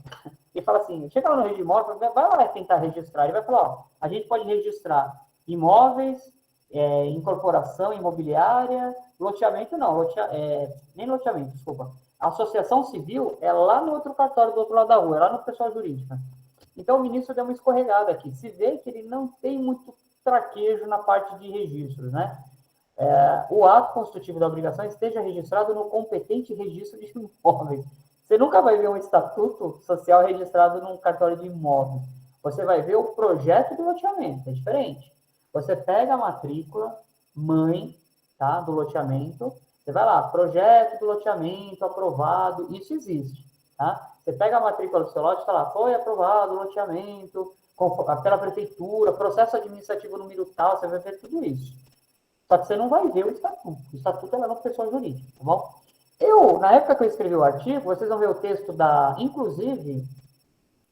e fala assim, chega lá no registro de imóveis, vai lá tentar registrar. Ele vai falar, ó, a gente pode registrar imóveis, incorporação imobiliária, loteamento não, nem loteamento, desculpa. A associação civil é lá no outro cartório, do outro lado da rua, é lá no pessoal jurídica. Então, o ministro deu uma escorregada aqui. Se vê que ele não tem muito traquejo na parte de registros, né? O ato constitutivo da obrigação esteja registrado no competente registro de imóveis. Você nunca vai ver um estatuto social registrado num cartório de imóveis. Você vai ver o projeto do loteamento, é diferente. Você pega a matrícula, mãe, tá, do loteamento, você vai lá, projeto do loteamento aprovado, isso existe, tá? Você pega a matrícula do seu lote, está lá, foi aprovado o loteamento pela prefeitura, processo administrativo número tal, você vai ver tudo isso. Só que você não vai ver o estatuto. O estatuto é lá no pessoa jurídica, tá bom? Na época que eu escrevi o artigo, vocês vão ver o texto inclusive,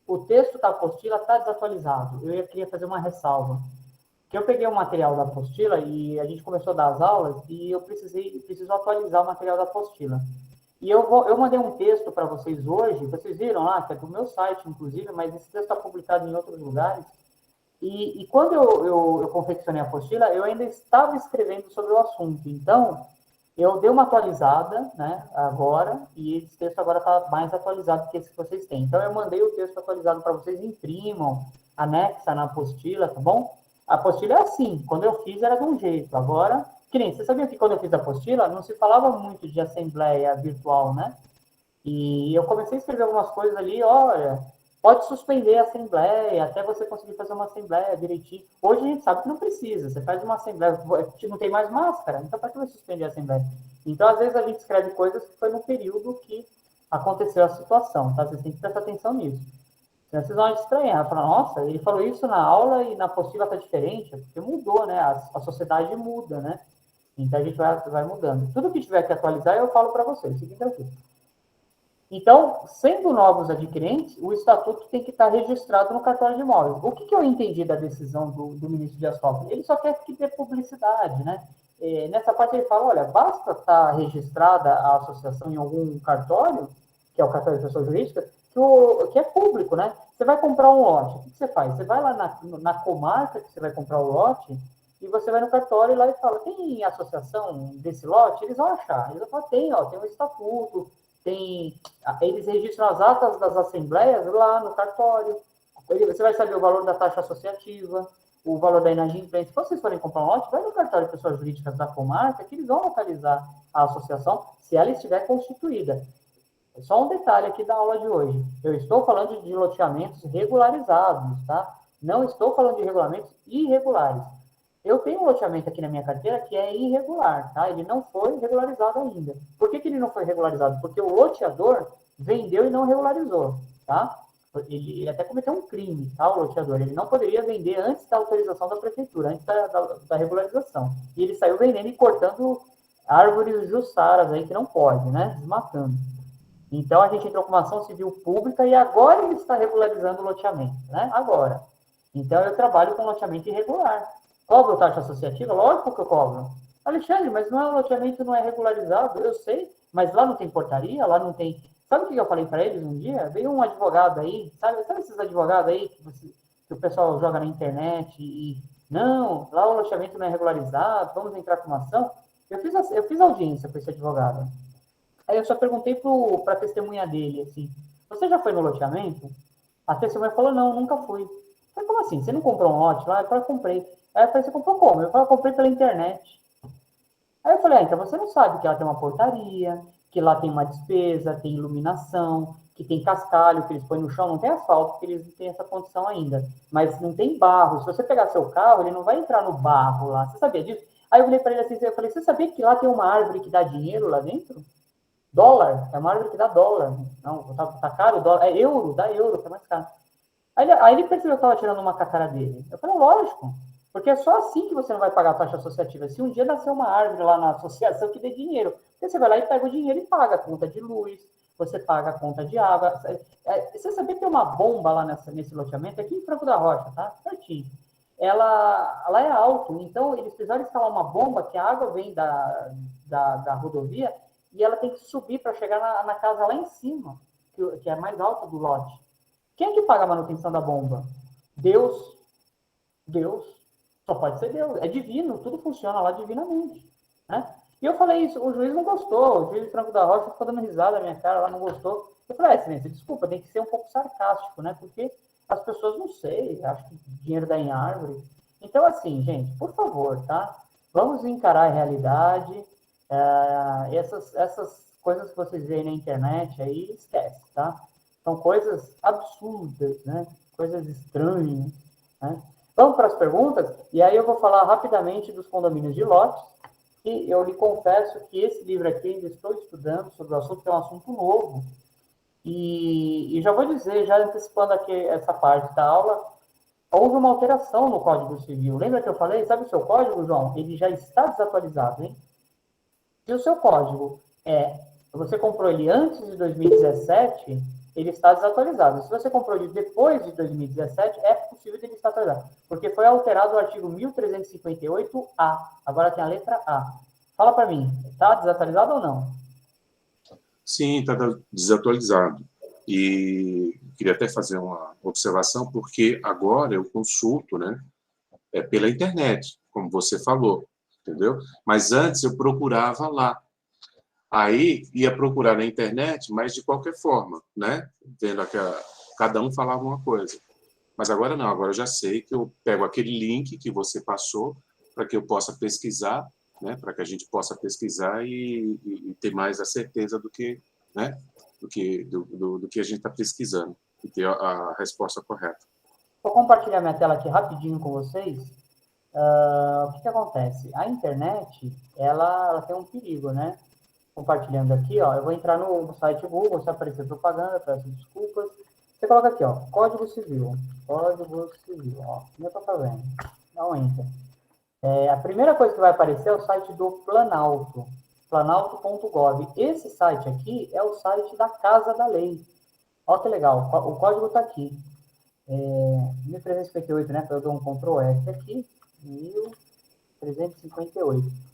o texto da apostila está desatualizado. Eu queria fazer uma ressalva. Que eu peguei o material da apostila e a gente começou a dar as aulas e eu preciso atualizar o material da apostila. E eu mandei um texto para vocês hoje, vocês viram lá, que é do meu site, inclusive, mas esse texto está publicado em outros lugares. E quando eu confeccionei a apostila, eu ainda estava escrevendo sobre o assunto. Então, eu dei uma atualizada, né, agora, e esse texto agora está mais atualizado que esse que vocês têm. Então, eu mandei o texto atualizado para vocês, imprimam, anexa na apostila, tá bom? A apostila é assim, quando eu fiz era de um jeito, agora, que nem, você sabia que quando eu fiz a apostila, não se falava muito de assembleia virtual, né? E eu comecei a escrever algumas coisas ali, olha, pode suspender a assembleia, até você conseguir fazer uma assembleia direitinho. Hoje a gente sabe que não precisa, você faz uma assembleia, não tem mais máscara, então para que vai suspender a assembleia? Então, às vezes, a gente escreve coisas que foi no período que aconteceu a situação, tá? Vocês têm que prestar atenção nisso. Senão vocês vão estranhar, falar, nossa, ele falou isso na aula e na apostila está diferente, porque mudou, né? A sociedade muda, né? Então, a gente vai mudando. Tudo que tiver que atualizar, eu falo para vocês, fiquem tranquilos. Então, sendo novos adquirentes, o estatuto tem que estar registrado no cartório de imóveis. O que eu entendi da decisão do ministro Dias Toffoli? Ele só quer que dê publicidade, né? Nessa parte ele fala, olha, basta estar registrada a associação em algum cartório, que é o cartório de pessoa jurídica, que é público, né? Você vai comprar um lote, o que você faz? Você vai lá na comarca que você vai comprar o lote, e você vai no cartório lá e fala, tem associação desse lote? Eles vão achar. Eles vão falar, tem um estatuto, eles registram as atas das assembleias lá no cartório. Você vai saber o valor da taxa associativa, o valor da inadimplência. Se vocês forem comprar um lote, vai no cartório de pessoas jurídicas da comarca, que eles vão localizar a associação, se ela estiver constituída. Só um detalhe aqui da aula de hoje. Eu estou falando de loteamentos regularizados, tá? Não estou falando de regulamentos irregulares. Eu tenho um loteamento aqui na minha carteira que é irregular, tá? Ele não foi regularizado ainda. Por que ele não foi regularizado? Porque o loteador vendeu e não regularizou, tá? Ele até cometeu um crime, tá? O loteador. Ele não poderia vender antes da autorização da prefeitura, antes da regularização. E ele saiu vendendo e cortando árvores jussaras aí que não pode, né? Desmatando. Então, a gente entrou com uma ação civil pública e agora ele está regularizando o loteamento, né? Agora. Então, eu trabalho com loteamento irregular. Cobro taxa associativa? Lógico que eu cobro. Alexandre, mas o loteamento não é regularizado? Eu sei, mas lá não tem portaria, lá não tem... Sabe o que eu falei para eles um dia? Veio um advogado aí, sabe esses advogados aí que o pessoal joga na internet não, lá o loteamento não é regularizado, vamos entrar com uma ação. Eu fiz audiência com esse advogado. Aí eu só perguntei para a testemunha dele, assim, você já foi no loteamento? A testemunha falou, não, nunca fui. Eu falei, como assim? Você não comprou um lote lá? Eu falei, comprei. Aí eu falei, você comprou como? Eu falei, eu comprei pela internet. Aí eu falei, então você não sabe que lá tem uma portaria, que lá tem uma despesa, tem iluminação, que tem cascalho que eles põem no chão, não tem asfalto, porque eles não têm essa condição ainda. Mas não tem barro. Se você pegar seu carro, ele não vai entrar no barro lá. Você sabia disso? Aí eu falei para ele assim, eu falei, você sabia que lá tem uma árvore que dá dinheiro lá dentro? Dólar, é uma árvore que dá dólar. Não, tá caro o dólar. É euro, dá euro, que é mais caro. Aí ele percebeu que eu estava tirando uma com a cara dele. Eu falei, lógico, porque é só assim que você não vai pagar a taxa associativa. Se um dia nascer uma árvore lá na associação que dê dinheiro, porque você vai lá e pega o dinheiro e paga a conta de luz, você paga a conta de água. Você sabia que tem uma bomba lá nesse loteamento? Aqui em Franco da Rocha, tá? Certinho. Ela é alto, então eles precisaram instalar uma bomba que a água vem da rodovia e ela tem que subir para chegar na casa lá em cima, que é mais alta do lote. Quem é que paga a manutenção da bomba? Deus. Deus. Só pode ser Deus. É divino, tudo funciona lá divinamente. Né? E eu falei isso, o juiz não gostou, o juiz de Franco da Rocha ficou dando risada na minha cara, lá não gostou. Eu falei, excelência, desculpa, tem que ser um pouco sarcástico, né? Porque as pessoas não sei, acham que dinheiro dá em árvore. Então, assim, gente, por favor, tá? Vamos encarar a realidade. Essas coisas que vocês veem na internet aí, esquece, tá? São coisas absurdas, né? Coisas estranhas, né? Vamos para as perguntas? E aí eu vou falar rapidamente dos condomínios de lotes. E eu lhe confesso que esse livro aqui ainda estou estudando sobre o assunto, que é um assunto novo. E já vou dizer, já antecipando aqui essa parte da aula, houve uma alteração no Código Civil. Lembra que eu falei? Sabe o seu código, João? Ele já está desatualizado, hein? Se o seu código você comprou ele antes de 2017, ele está desatualizado. Se você comprou ele depois de 2017, é possível que ele esteja atualizado, porque foi alterado o artigo 1358A. Agora tem a letra A. Fala para mim, está desatualizado ou não? Sim, está desatualizado. E queria até fazer uma observação, porque agora eu consulto, né, pela internet, como você falou, entendeu? Mas antes eu procurava lá. Aí ia procurar na internet, mas de qualquer forma, né? Vendo que cada um falava uma coisa. Mas agora não, agora eu já sei que eu pego aquele link que você passou para que eu possa pesquisar, né? Para que a gente possa pesquisar e ter mais a certeza do que, né? Do que a gente está pesquisando e ter a resposta correta. Vou compartilhar minha tela aqui rapidinho com vocês. O que acontece? A internet, ela tem um perigo, né? Compartilhando aqui, ó, eu vou entrar no site Google, se aparecer propaganda, peço desculpas. Você coloca aqui, ó, Código Civil, ó, como eu tô fazendo, dá um enter. A primeira coisa que vai aparecer é o site do Planalto, planalto.gov. Esse site aqui é o site da Casa da Lei. Olha que legal, o código está aqui. 1358, né, eu dou um Ctrl F aqui, 1358.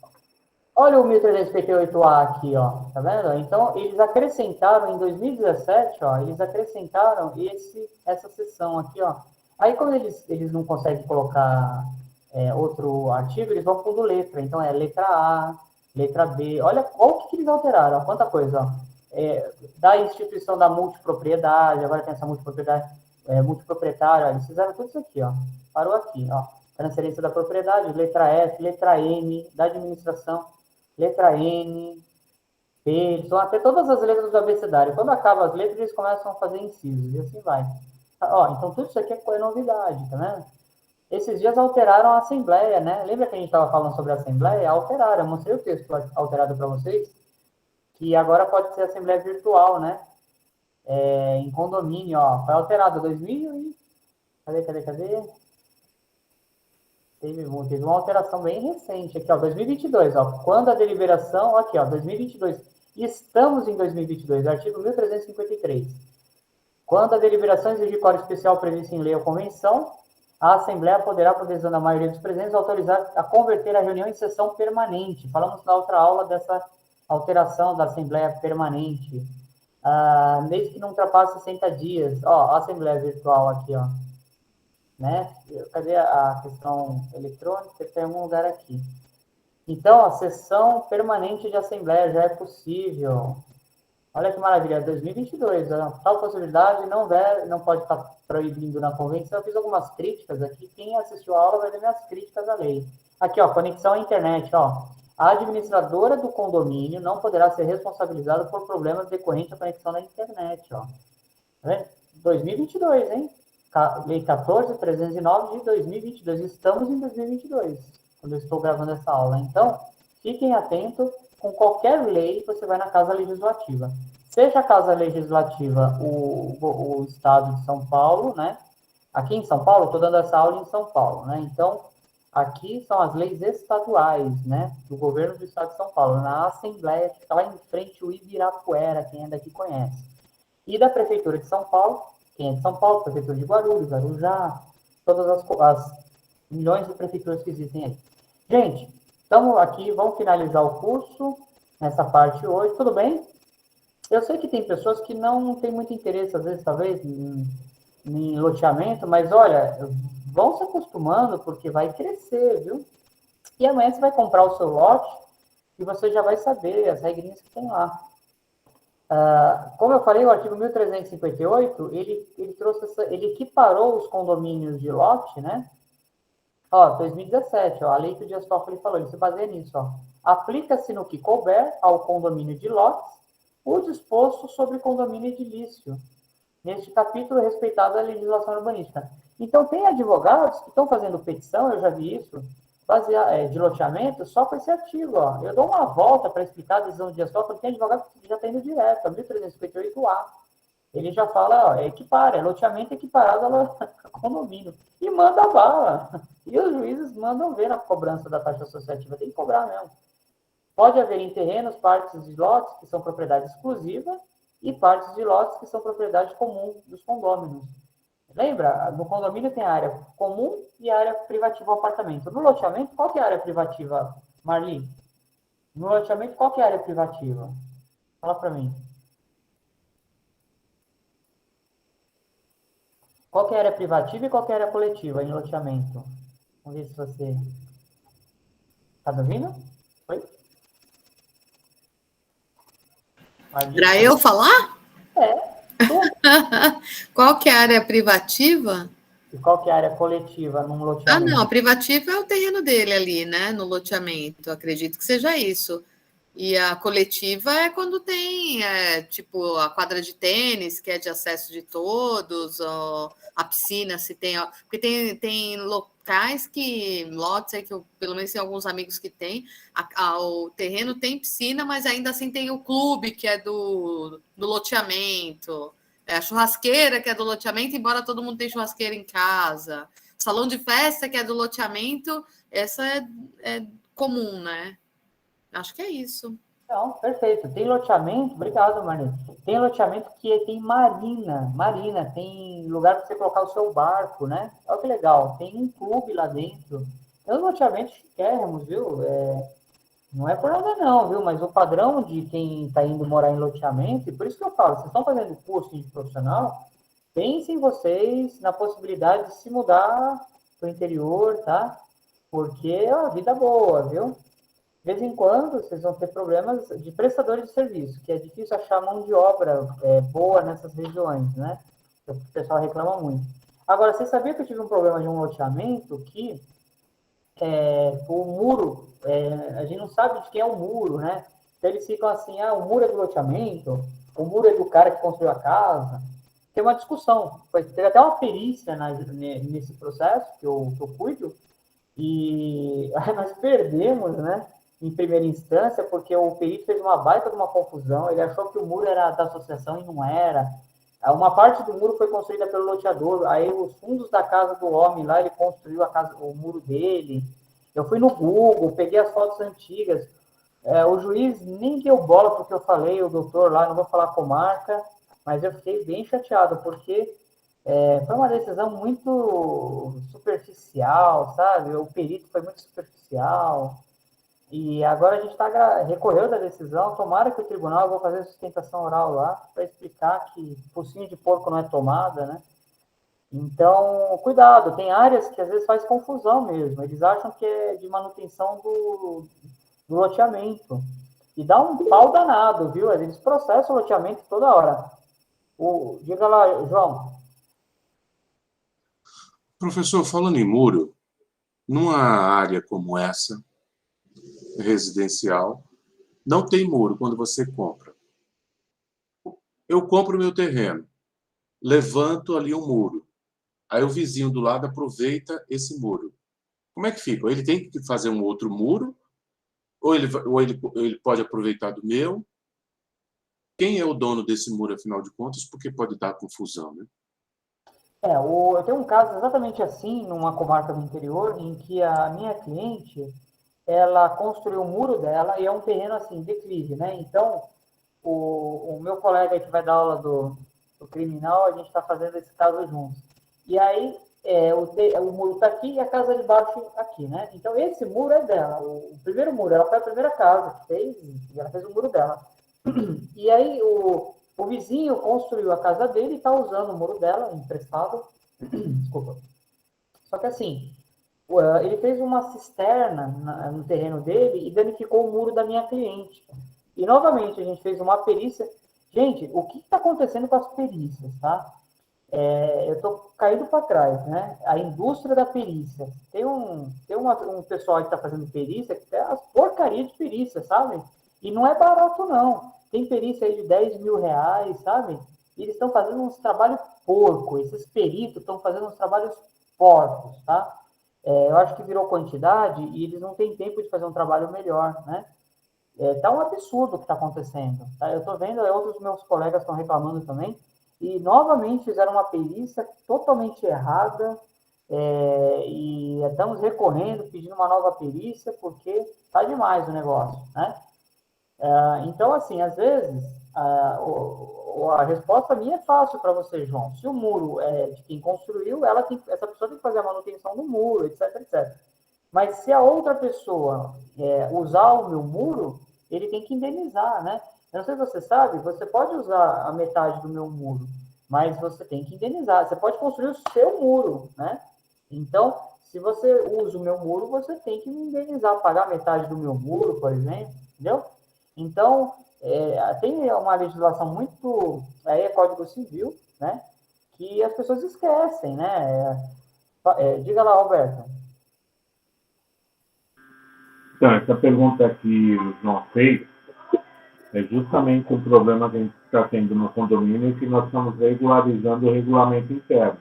Olha o 1358A aqui, ó, tá vendo? Então, eles acrescentaram, em 2017, ó, eles acrescentaram essa seção aqui, ó. Aí, quando eles não conseguem colocar outro artigo, eles vão pondo letra. Então, é letra A, letra B. Olha o que eles alteraram, ó, quanta coisa, ó. Da instituição da multipropriedade, agora tem essa multipropriedade, multiproprietária, eles fizeram tudo isso aqui, ó. Parou aqui, ó. Transferência da propriedade, letra F, letra M, da administração, letra N, P, eles vão até todas as letras do abecedário. Quando acabam as letras, eles começam a fazer incisos, e assim vai. Ó, então, tudo isso aqui é novidade, tá vendo? Esses dias alteraram a Assembleia, né? Lembra que a gente estava falando sobre a Assembleia? Alteraram, eu mostrei o texto alterado para vocês, que agora pode ser Assembleia Virtual, né? Em condomínio, ó, foi alterado 2000 e... Cadê? Teve uma alteração bem recente aqui, ó, 2022, ó, quando a deliberação, aqui, ó, 2022, estamos em 2022, artigo 1353. Quando a deliberação exigir código especial previsto em lei ou convenção, a Assembleia poderá, por decisão da maioria dos presentes, autorizar a converter a reunião em sessão permanente. Falamos na outra aula dessa alteração da Assembleia permanente. Desde que não ultrapasse 60 dias. Ó, a Assembleia virtual aqui, ó. né? Cadê a questão eletrônica? Tem algum lugar aqui. Então, a sessão permanente de assembleia já é possível. Olha que maravilha, 2022, tal possibilidade não pode estar proibindo na convenção. Eu fiz algumas críticas aqui, quem assistiu a aula vai ver minhas críticas à lei. Aqui, ó, conexão à internet, ó. A administradora do condomínio não poderá ser responsabilizada por problemas decorrentes da conexão da internet, ó. Tá vendo? 2022, hein? Lei 14.309 de 2022. Estamos em 2022, quando eu estou gravando essa aula. Então, fiquem atentos. Com qualquer lei, você vai na Casa Legislativa. Seja a Casa Legislativa o Estado de São Paulo, né? Aqui em São Paulo, estou dando essa aula em São Paulo, né? Então, aqui são as leis estaduais, né? Do governo do Estado de São Paulo, na Assembleia, que está lá em frente o Ibirapuera, quem é daqui conhece. E da Prefeitura de São Paulo, quem é de São Paulo, Prefeitura de Guarulhos, Arujá, todas as milhões de prefeituras que existem aí. Gente, estamos aqui, vamos finalizar o curso nessa parte hoje, tudo bem? Eu sei que tem pessoas que não têm muito interesse, às vezes, talvez, em loteamento, mas olha, vão se acostumando, porque vai crescer, viu? E amanhã você vai comprar o seu lote e você já vai saber as regrinhas que tem lá. Como eu falei, o artigo 1358, ele trouxe ele equiparou os condomínios de lote, né? Ó, 2017, ó, a lei que o Dias Toffoli falou, ele se baseia nisso, ó. Aplica-se no que couber ao condomínio de lotes o disposto sobre condomínio edilício. Neste capítulo, respeitada a legislação urbanística. Então, tem advogados que estão fazendo petição, eu já vi isso, de loteamento, só com esse artigo, ó. Eu dou uma volta para explicar a decisão do Dias Toffoli, tem advogado que já está indo direto, a 1358A. Ele já fala, ó, equipara, loteamento equiparado a condomínio. E manda a bala. E os juízes mandam ver na cobrança da taxa associativa. Tem que cobrar mesmo. Pode haver em terrenos partes de lotes que são propriedade exclusiva e partes de lotes que são propriedade comum dos condôminos. Lembra? No condomínio tem a área comum e a área privativa do apartamento. No loteamento, qual que é a área privativa, Marli? No loteamento, qual que é a área privativa? Fala para mim. Qual que é a área privativa e qual que é a área coletiva em loteamento? Vamos ver se você... Tá me ouvindo? Oi? Para eu falar? É. Qual que é a área privativa? E qual que é a área coletiva num loteamento? Não, a privativa é o terreno dele ali, né? No loteamento, acredito que seja isso. E a coletiva é quando tem, tipo, a quadra de tênis, que é de acesso de todos, ou a piscina, se tem... Porque tem locais que, lotes aí que eu, pelo menos tem alguns amigos que tem, o terreno tem piscina, mas ainda assim tem o clube, que é do loteamento, a churrasqueira, que é do loteamento, embora todo mundo tenha churrasqueira em casa. Salão de festa, que é do loteamento, essa é comum, né? Acho que é isso. Não, perfeito. Tem loteamento, obrigado, Marlene. Tem loteamento que tem marina, tem lugar para você colocar o seu barco, né? Olha que legal. Tem um clube lá dentro. Tem uns loteamentos chiquérrimos, viu? Não é por nada não, viu? Mas o padrão de quem está indo morar em loteamento, e por isso que eu falo, vocês estão fazendo curso de profissional, pensem vocês na possibilidade de se mudar para o interior, tá? Porque é uma vida boa, viu? De vez em quando, vocês vão ter problemas de prestadores de serviço, que é difícil achar mão de obra boa nessas regiões, né? O pessoal reclama muito. Agora, você sabia que eu tive um problema de um loteamento que o muro, a gente não sabe de quem é o muro, né? Então, eles ficam assim, o muro é do loteamento, o muro é do cara que construiu a casa. Tem uma discussão. Teve até uma perícia nesse processo que eu cuido, e nós perdemos, né? Em primeira instância, porque o perito fez uma baita de uma confusão, ele achou que o muro era da associação e não era. Uma parte do muro foi construída pelo loteador, aí os fundos da casa do homem lá, ele construiu o muro dele. Eu fui no Google, peguei as fotos antigas, o juiz nem deu bola porque eu falei, o doutor lá, não vou falar a comarca, mas eu fiquei bem chateado, porque foi uma decisão muito superficial, sabe? O perito foi muito superficial. E agora a gente recorreu da decisão, tomara que o tribunal, eu vou fazer sustentação oral lá, para explicar que focinho de porco não é tomada, né? Então, cuidado, tem áreas que às vezes faz confusão mesmo. Eles acham que é de manutenção do loteamento. E dá um pau danado, viu? Eles processam o loteamento toda hora. Diga lá, João. Professor, falando em muro, numa área como essa, residencial, não tem muro quando você compra. Eu compro o meu terreno, levanto ali um muro. Aí o vizinho do lado aproveita esse muro. Como é que fica? Ele tem que fazer um outro muro? Ou ele pode aproveitar do meu? Quem é o dono desse muro, afinal de contas? Porque pode dar confusão, né? Eu tenho um caso exatamente assim, numa comarca do interior, em que a minha cliente, ela construiu o muro dela, e é um terreno assim, declive, né? Então, o meu colega que vai dar aula do criminal, a gente está fazendo esse caso juntos. E aí, o muro está aqui e a casa de baixo aqui, né? Então, esse muro é dela. O primeiro muro, ela foi a primeira casa que fez, e ela fez o muro dela. E aí, o vizinho construiu a casa dele e está usando o muro dela, emprestado. Desculpa. Só que assim, ele fez uma cisterna no terreno dele e danificou o muro da minha cliente. E novamente a gente fez uma perícia. Gente, o que está acontecendo com as perícias, tá? Eu estou caindo para trás, né? A indústria da perícia. Tem um pessoal que está fazendo perícia que tem as porcarias de perícia, sabe? E não é barato, não. Tem perícia aí de 10 mil reais, sabe? E eles estão fazendo uns trabalhos porco. Esses peritos estão fazendo uns trabalhos porcos, tá? Eu acho que virou quantidade e eles não têm tempo de fazer um trabalho melhor, né? Tá um absurdo o que está acontecendo. Tá? Eu estou vendo, outros meus colegas estão reclamando também, e novamente fizeram uma perícia totalmente errada, e estamos recorrendo, pedindo uma nova perícia, porque está demais o negócio, né? Então, assim, às vezes, a resposta minha é fácil para você, João. Se o muro é de quem construiu, essa pessoa tem que fazer a manutenção do muro, etc, etc. Mas se a outra pessoa usar o meu muro, ele tem que indenizar, né? Eu não sei se você sabe, você pode usar a metade do meu muro, mas você tem que indenizar. Você pode construir o seu muro, né? Então, se você usa o meu muro, você tem que me indenizar, pagar metade do meu muro, por exemplo, entendeu? Então, tem uma legislação muito... Aí é Código Civil, né? Que as pessoas esquecem, né? Diga lá, Roberto. Então, essa pergunta que o João fez é justamente o problema que a gente está tendo no condomínio, que nós estamos regularizando o regulamento interno.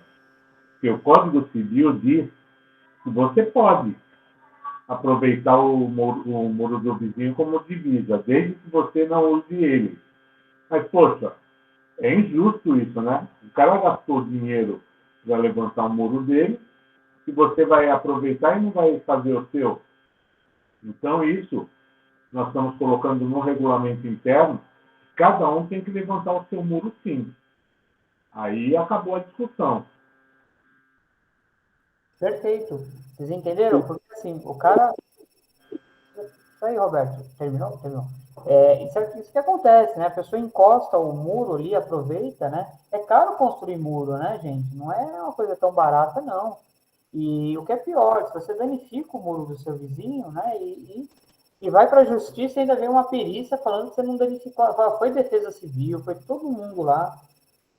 Porque o Código Civil diz que você pode aproveitar o muro do vizinho como divisa, desde que você não use ele. Mas, poxa, é injusto isso, né? O cara gastou dinheiro para levantar o muro dele, e você vai aproveitar e não vai fazer o seu. Então, isso nós estamos colocando no regulamento interno, cada um tem que levantar o seu muro, sim. Aí acabou a discussão. Perfeito. Vocês entenderam? Porque assim, o cara... Isso aí, Roberto. Terminou? Terminou. Isso que acontece, né? A pessoa encosta o muro ali, aproveita, né? É caro construir muro, né, gente? Não é uma coisa tão barata, não. E o que é pior, se você danifica o muro do seu vizinho, né? E vai para a justiça e ainda vem uma perícia falando que você não danificou. Foi defesa civil, foi todo mundo lá.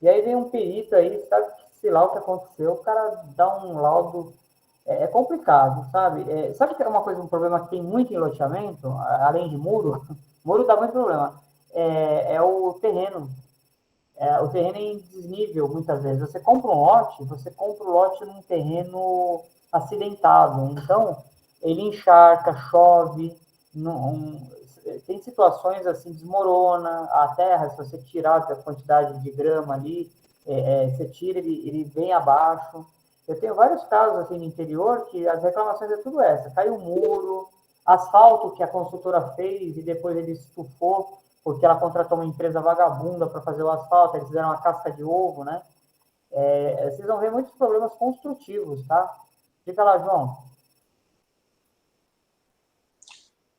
E aí vem um perito aí, sabe, sei lá o que aconteceu, o cara dá um laudo. É complicado, sabe? Sabe que é uma coisa, um problema que tem muito em loteamento, além de muro? Muro dá muito problema. O terreno. O terreno é em desnível, muitas vezes. Você compra um lote, você compra o lote num terreno acidentado. Então, ele encharca, chove, tem situações assim, desmorona a terra, se você tirar a quantidade de grama ali, você tira, ele vem abaixo. Eu tenho vários casos assim no interior que as reclamações é tudo essa. Caiu um muro, asfalto que a construtora fez e depois ele estufou, porque ela contratou uma empresa vagabunda para fazer o asfalto, eles fizeram uma casca de ovo, né? Vocês vão ver muitos problemas construtivos, tá? Fica lá, João.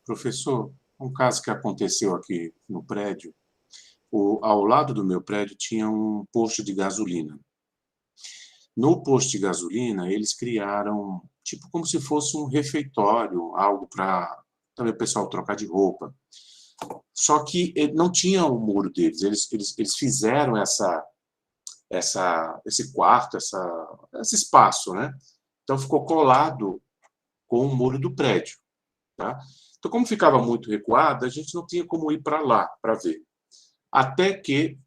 Professor, um caso que aconteceu aqui no prédio, ao lado do meu prédio tinha um posto de gasolina. no posto de gasolina, eles criaram, tipo, como se fosse um refeitório, algo para também o pessoal trocar de roupa. Só que não tinha o muro deles, eles fizeram esse quarto, esse espaço, né? Então ficou colado com o muro do prédio, tá? Então, como ficava muito recuado, a gente não tinha como ir para lá para ver. Até que,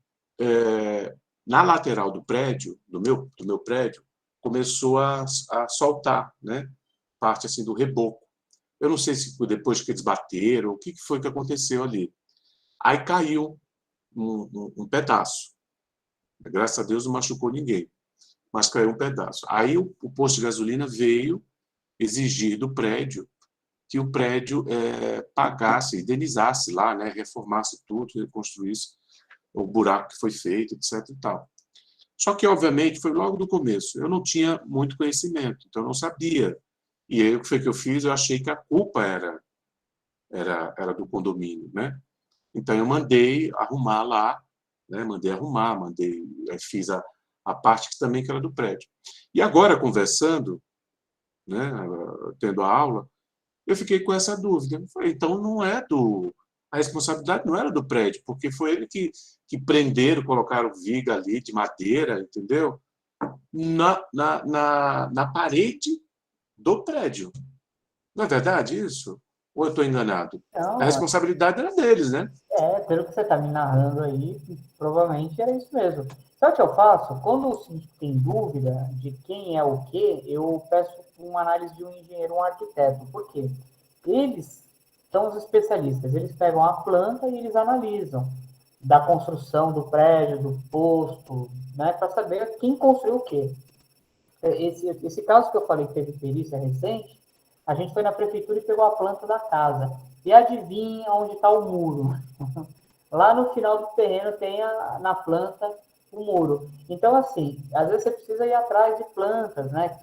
na lateral do prédio, do meu prédio, começou a soltar, né? Parte assim do reboco. Eu não sei se depois que eles bateram, o que foi que aconteceu ali. Aí caiu um pedaço. Graças a Deus não machucou ninguém, mas caiu um pedaço. Aí o posto de gasolina veio exigir do prédio que o prédio pagasse, indenizasse lá, né, reformasse tudo, reconstruísse o buraco que foi feito, etc. e tal. Só que, obviamente, foi logo do começo. Eu não tinha muito conhecimento, então eu não sabia. E aí o que foi que eu fiz? Eu achei que a culpa era do condomínio, né? Então eu mandei arrumar lá, né? Fiz a parte que também que era do prédio. E agora, conversando, né, tendo a aula, eu fiquei com essa dúvida. Eu falei, então a responsabilidade não era do prédio, porque foi ele que prenderam, colocaram viga ali de madeira, entendeu? Na parede do prédio. Não é verdade isso? Ou eu estou enganado? A Não, responsabilidade era deles, né? pelo que você está me narrando aí, provavelmente era isso mesmo. Sabe o que eu faço? Quando tem dúvida de quem é o quê, eu peço uma análise de um engenheiro, um arquiteto. Por quê? Eles são os especialistas. Eles pegam a planta e eles analisam da construção do prédio, do posto, né, para saber quem construiu o quê. Esse caso que eu falei que teve perícia recente, a gente foi na prefeitura e pegou a planta da casa. E adivinha onde está o muro? Lá no final do terreno tem na planta o muro. Então, assim, às vezes você precisa ir atrás de plantas, né?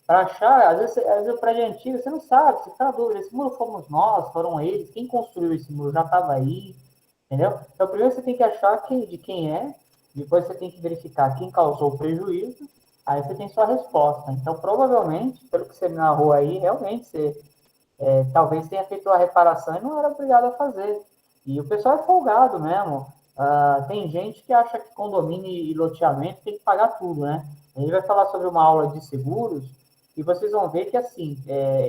Para achar, às vezes o prédio é antigo, você não sabe, você está na dúvida, esse muro fomos nós, foram eles, quem construiu esse muro já estava aí, entendeu? Então, primeiro você tem que achar de quem é, depois você tem que verificar quem causou o prejuízo, aí você tem sua resposta. Então, provavelmente, pelo que você me narrou aí, realmente você talvez tenha feito a reparação e não era obrigado a fazer. E o pessoal é folgado mesmo. Tem gente que acha que condomínio e loteamento tem que pagar tudo, né? A gente vai falar sobre uma aula de seguros e vocês vão ver que, assim,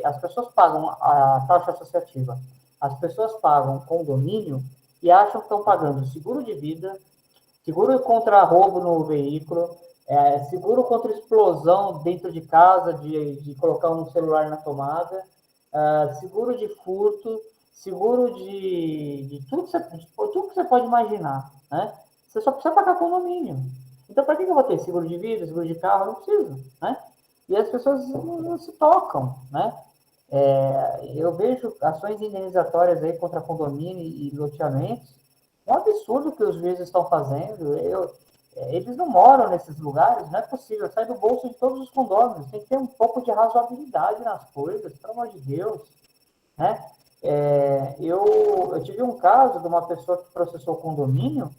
as pessoas pagam a taxa associativa, as pessoas pagam condomínio e acham que estão pagando seguro de vida, seguro contra roubo no veículo, seguro contra explosão dentro de casa, de colocar um celular na tomada, seguro de furto, seguro de tudo que você pode imaginar, né? Você só precisa pagar condomínio. Então, para que eu vou ter seguro de vida, seguro de carro? Não preciso, né? E as pessoas não se tocam, né? Eu vejo ações indenizatórias aí contra condomínio e loteamentos. É um absurdo o que os juízes estão fazendo. Eles não moram nesses lugares, não é possível. Sai do bolso de todos os condôminos. Tem que ter um pouco de razoabilidade nas coisas, pelo amor de Deus, né? Eu tive um caso de uma pessoa que processou o condomínio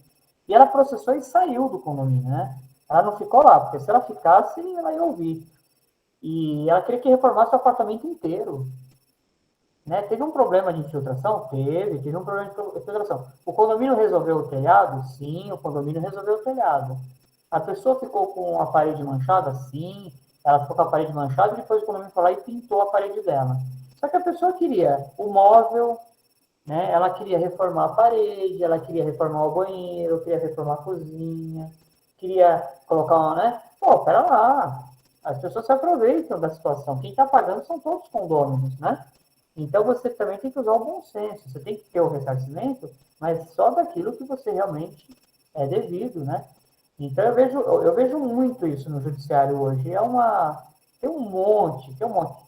e ela processou e saiu do condomínio, né? Ela não ficou lá, porque se ela ficasse, ela ia ouvir. E ela queria que reformasse o apartamento inteiro. Né? Teve um problema de infiltração? Teve um problema de infiltração. O condomínio resolveu o telhado? Sim, o condomínio resolveu o telhado. A pessoa ficou com a parede manchada? Sim, ela ficou com a parede manchada e depois o condomínio foi lá e pintou a parede dela. Só que a pessoa queria o móvel, né? Ela queria reformar a parede, ela queria reformar o banheiro, queria reformar a cozinha, queria colocar uma, né? Pô, pera lá, as pessoas se aproveitam da situação. Quem está pagando são todos os condôminos, né? Então, você também tem que usar o bom senso. Você tem que ter o ressarcimento, mas só daquilo que você realmente é devido, né? Então, eu vejo muito isso no judiciário hoje. Tem um monte.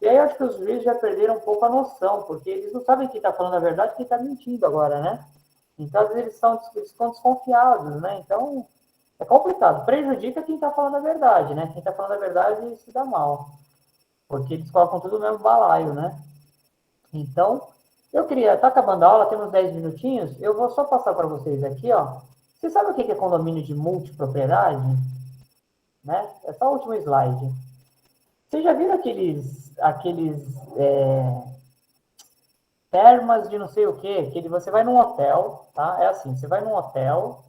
E aí, eu acho que os juízes já perderam um pouco a noção, porque eles não sabem quem está falando a verdade e quem está mentindo agora, né? Então, às vezes, eles estão desconfiados, né? Então, é complicado. Prejudica quem está falando a verdade, né? Quem está falando a verdade se dá mal. Porque eles colocam tudo no mesmo balaio, né? Então, eu queria, tá acabando a aula, temos 10 minutinhos, eu vou só passar para vocês aqui, ó. Você sabe o que é condomínio de multipropriedade? né? É só o último slide. Vocês já viram aqueles termas de não sei o quê? Que você vai num hotel, tá? É assim, você vai num hotel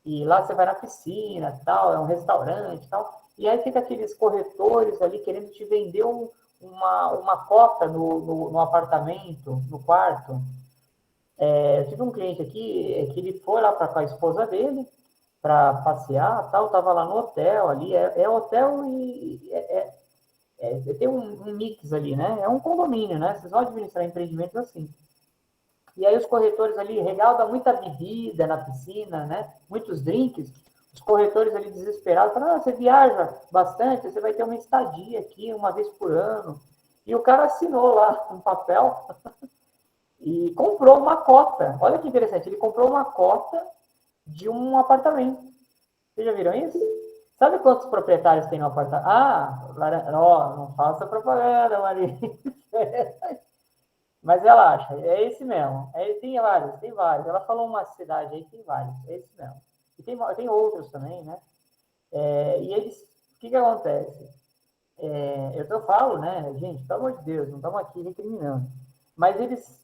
e lá você vai na piscina, tal, é um restaurante, tal, e aí fica aqueles corretores ali querendo te vender uma cota no apartamento, no quarto. Eu tive um cliente aqui que ele foi lá com a esposa dele para passear, tal, tava lá no hotel ali, é hotel e tem um mix ali, né? É um condomínio, né? Vocês vão administrar empreendimentos assim. E aí os corretores ali regalam muita bebida na piscina, né? Muitos drinks. Os corretores ali desesperados falam, você viaja bastante, você vai ter uma estadia aqui uma vez por ano. E o cara assinou lá um papel e comprou uma cota. Olha que interessante, ele comprou uma cota de um apartamento. Vocês já viram isso? Sabe quantos proprietários tem no apartamento? Não faça propaganda, Maria. Mas ela acha, é esse mesmo. Tem vários. Ela falou uma cidade aí, tem vários. É esse mesmo. E tem outros também, né? E eles, o que acontece? Eu falo, né, gente, pelo amor de Deus, não estamos aqui recriminando. Mas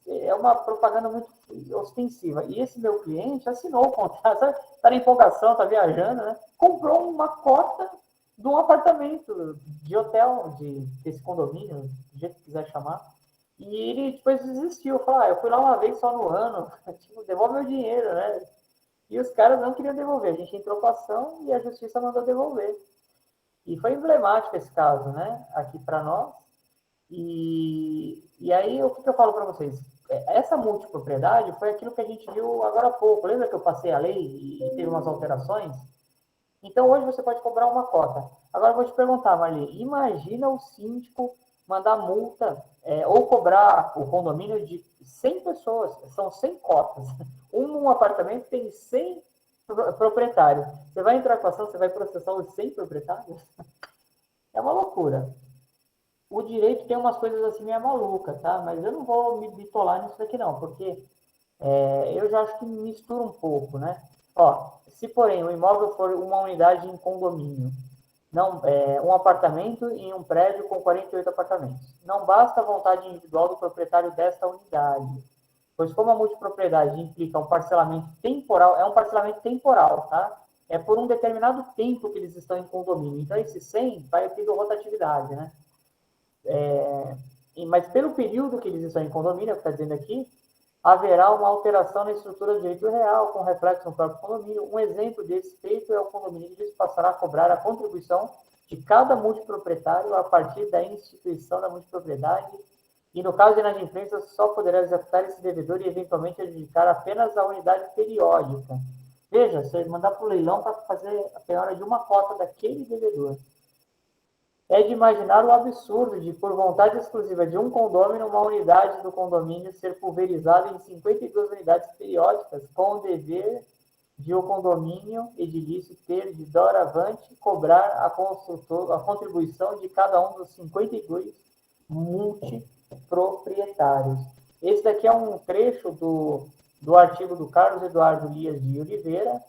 é uma propaganda muito ostensiva. E esse meu cliente assinou o contrato, sabe? Está na empolgação, está viajando, né? Comprou uma cota de um apartamento, de hotel, desse condomínio, do jeito que quiser chamar. E ele depois desistiu, falou, eu fui lá uma vez só no ano, tipo, devolve meu dinheiro, né? E os caras não queriam devolver, a gente entrou com a ação e a justiça mandou devolver. E foi emblemático esse caso, né? Aqui para nós. E aí, o que eu falo para vocês? Essa multipropriedade foi aquilo que a gente viu agora há pouco. Lembra que eu passei a lei e teve umas alterações? Então, hoje você pode cobrar uma cota. Agora, eu vou te perguntar, Marli, imagina o síndico mandar multa ou cobrar o condomínio de 100 pessoas, são 100 cotas. Um apartamento tem 100 proprietários. Você vai entrar com a ação, você vai processar os 100 proprietários? É uma loucura. O direito tem umas coisas assim meio maluca, tá? Mas eu não vou me bitolar nisso daqui não, porque eu já acho que mistura um pouco, né? Se porém o imóvel for uma unidade em condomínio, um apartamento em um prédio com 48 apartamentos. Não basta a vontade individual do proprietário desta unidade, pois como a multipropriedade implica um parcelamento temporal, é um parcelamento temporal, tá? É por um determinado tempo que eles estão em condomínio. Então, esse 100 vai ter rotatividade, né? Mas pelo período que eles estão em condomínio, é o que está dizendo aqui, haverá uma alteração na estrutura do direito real, com reflexo no próprio condomínio. Um exemplo desse feito é o condomínio que passará a cobrar a contribuição de cada multiproprietário a partir da instituição da multipropriedade e, no caso de inadimplência, só poderá executar esse devedor e, eventualmente, adjudicar apenas a unidade periódica. Veja, você mandar para o leilão para fazer a penhora de uma cota daquele devedor. É de imaginar o absurdo de, por vontade exclusiva de um condômino, uma unidade do condomínio ser pulverizada em 52 unidades periódicas, com o dever de o condomínio edilício ter de doravante cobrar a contribuição de cada um dos 52 multiproprietários. Esse daqui é um trecho do artigo do Carlos Eduardo Lias de Oliveira,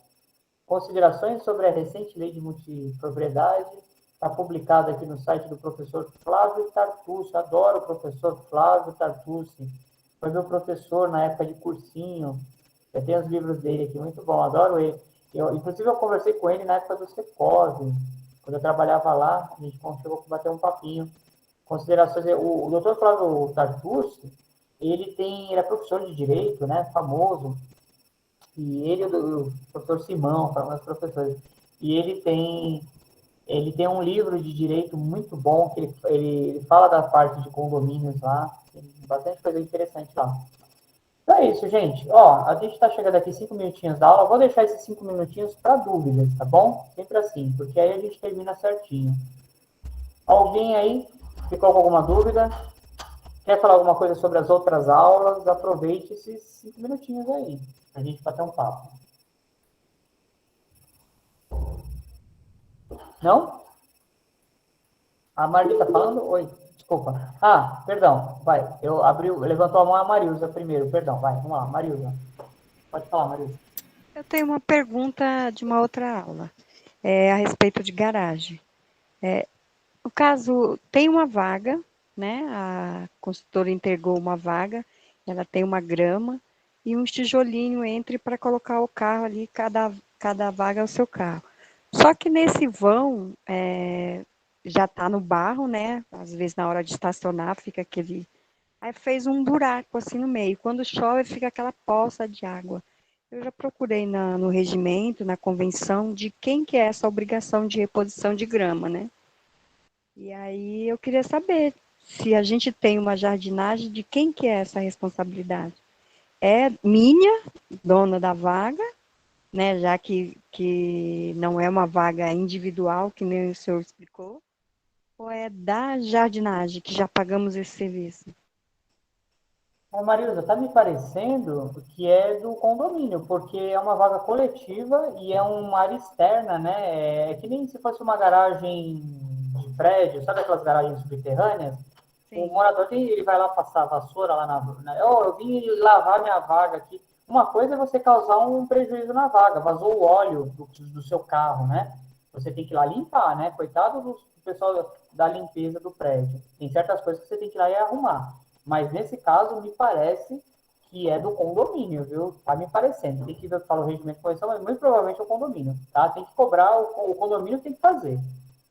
Considerações sobre a recente lei de multipropriedade. Está publicado aqui no site do professor Flávio Tartucci. Adoro o professor Flávio Tartucci. Foi meu professor na época de cursinho. Eu tenho os livros dele aqui, muito bom, adoro ele. Inclusive, eu conversei com ele na época do Secov. Quando eu trabalhava lá, a gente chegou a bater um papinho. Considerações. O doutor Flávio Tartucci, ele é professor de direito, né, famoso. E ele, o professor Simão, famosos professores. E ele tem um livro de direito muito bom, que ele fala da parte de condomínios lá, tem bastante coisa interessante lá. Então é isso, gente. A gente está chegando aqui 5 minutinhos da aula, vou deixar esses 5 minutinhos para dúvidas, tá bom? Sempre assim, porque aí a gente termina certinho. Alguém aí ficou com alguma dúvida? Quer falar alguma coisa sobre as outras aulas? Aproveite esses 5 minutinhos aí, para a gente bater um papo. Não? A Marli está falando? Oi, desculpa. Perdão, vai. Levantou a mão a Marilza primeiro, perdão, vai, vamos lá, Marilza. Pode falar, Marilza. Eu tenho uma pergunta de uma outra aula. é a respeito de garagem. No caso, tem uma vaga, né? A construtora entregou uma vaga, ela tem uma grama e um tijolinho entre para colocar o carro ali, cada vaga é o seu carro. Só que nesse vão, já está no barro, né? Às vezes na hora de estacionar fica aquele... Aí fez um buraco assim no meio. Quando chove fica aquela poça de água. Eu já procurei no regimento, na convenção, de quem que é essa obrigação de reposição de grama, né? E aí eu queria saber se a gente tem uma jardinagem, de quem que é essa responsabilidade. É minha, dona da vaga, né, já que não é uma vaga individual, que nem o senhor explicou, ou é da jardinagem, que já pagamos esse serviço? Marilza, tá me parecendo que é do condomínio, porque é uma vaga coletiva e é uma área externa, né? É que nem se fosse uma garagem de prédio, sabe aquelas garagens subterrâneas? Sim. O morador ele vai lá passar a vassoura lá eu vim lavar minha vaga aqui. Uma coisa é você causar um prejuízo na vaga, vazou o óleo do seu carro, né? Você tem que ir lá limpar, né? Coitado do pessoal da limpeza do prédio. Tem certas coisas que você tem que ir lá e arrumar. Mas nesse caso, me parece que é do condomínio, viu? Tá me parecendo. Tem que ver para o regimento de correção, mas muito provavelmente é o condomínio, tá? Tem que cobrar, o condomínio tem que fazer.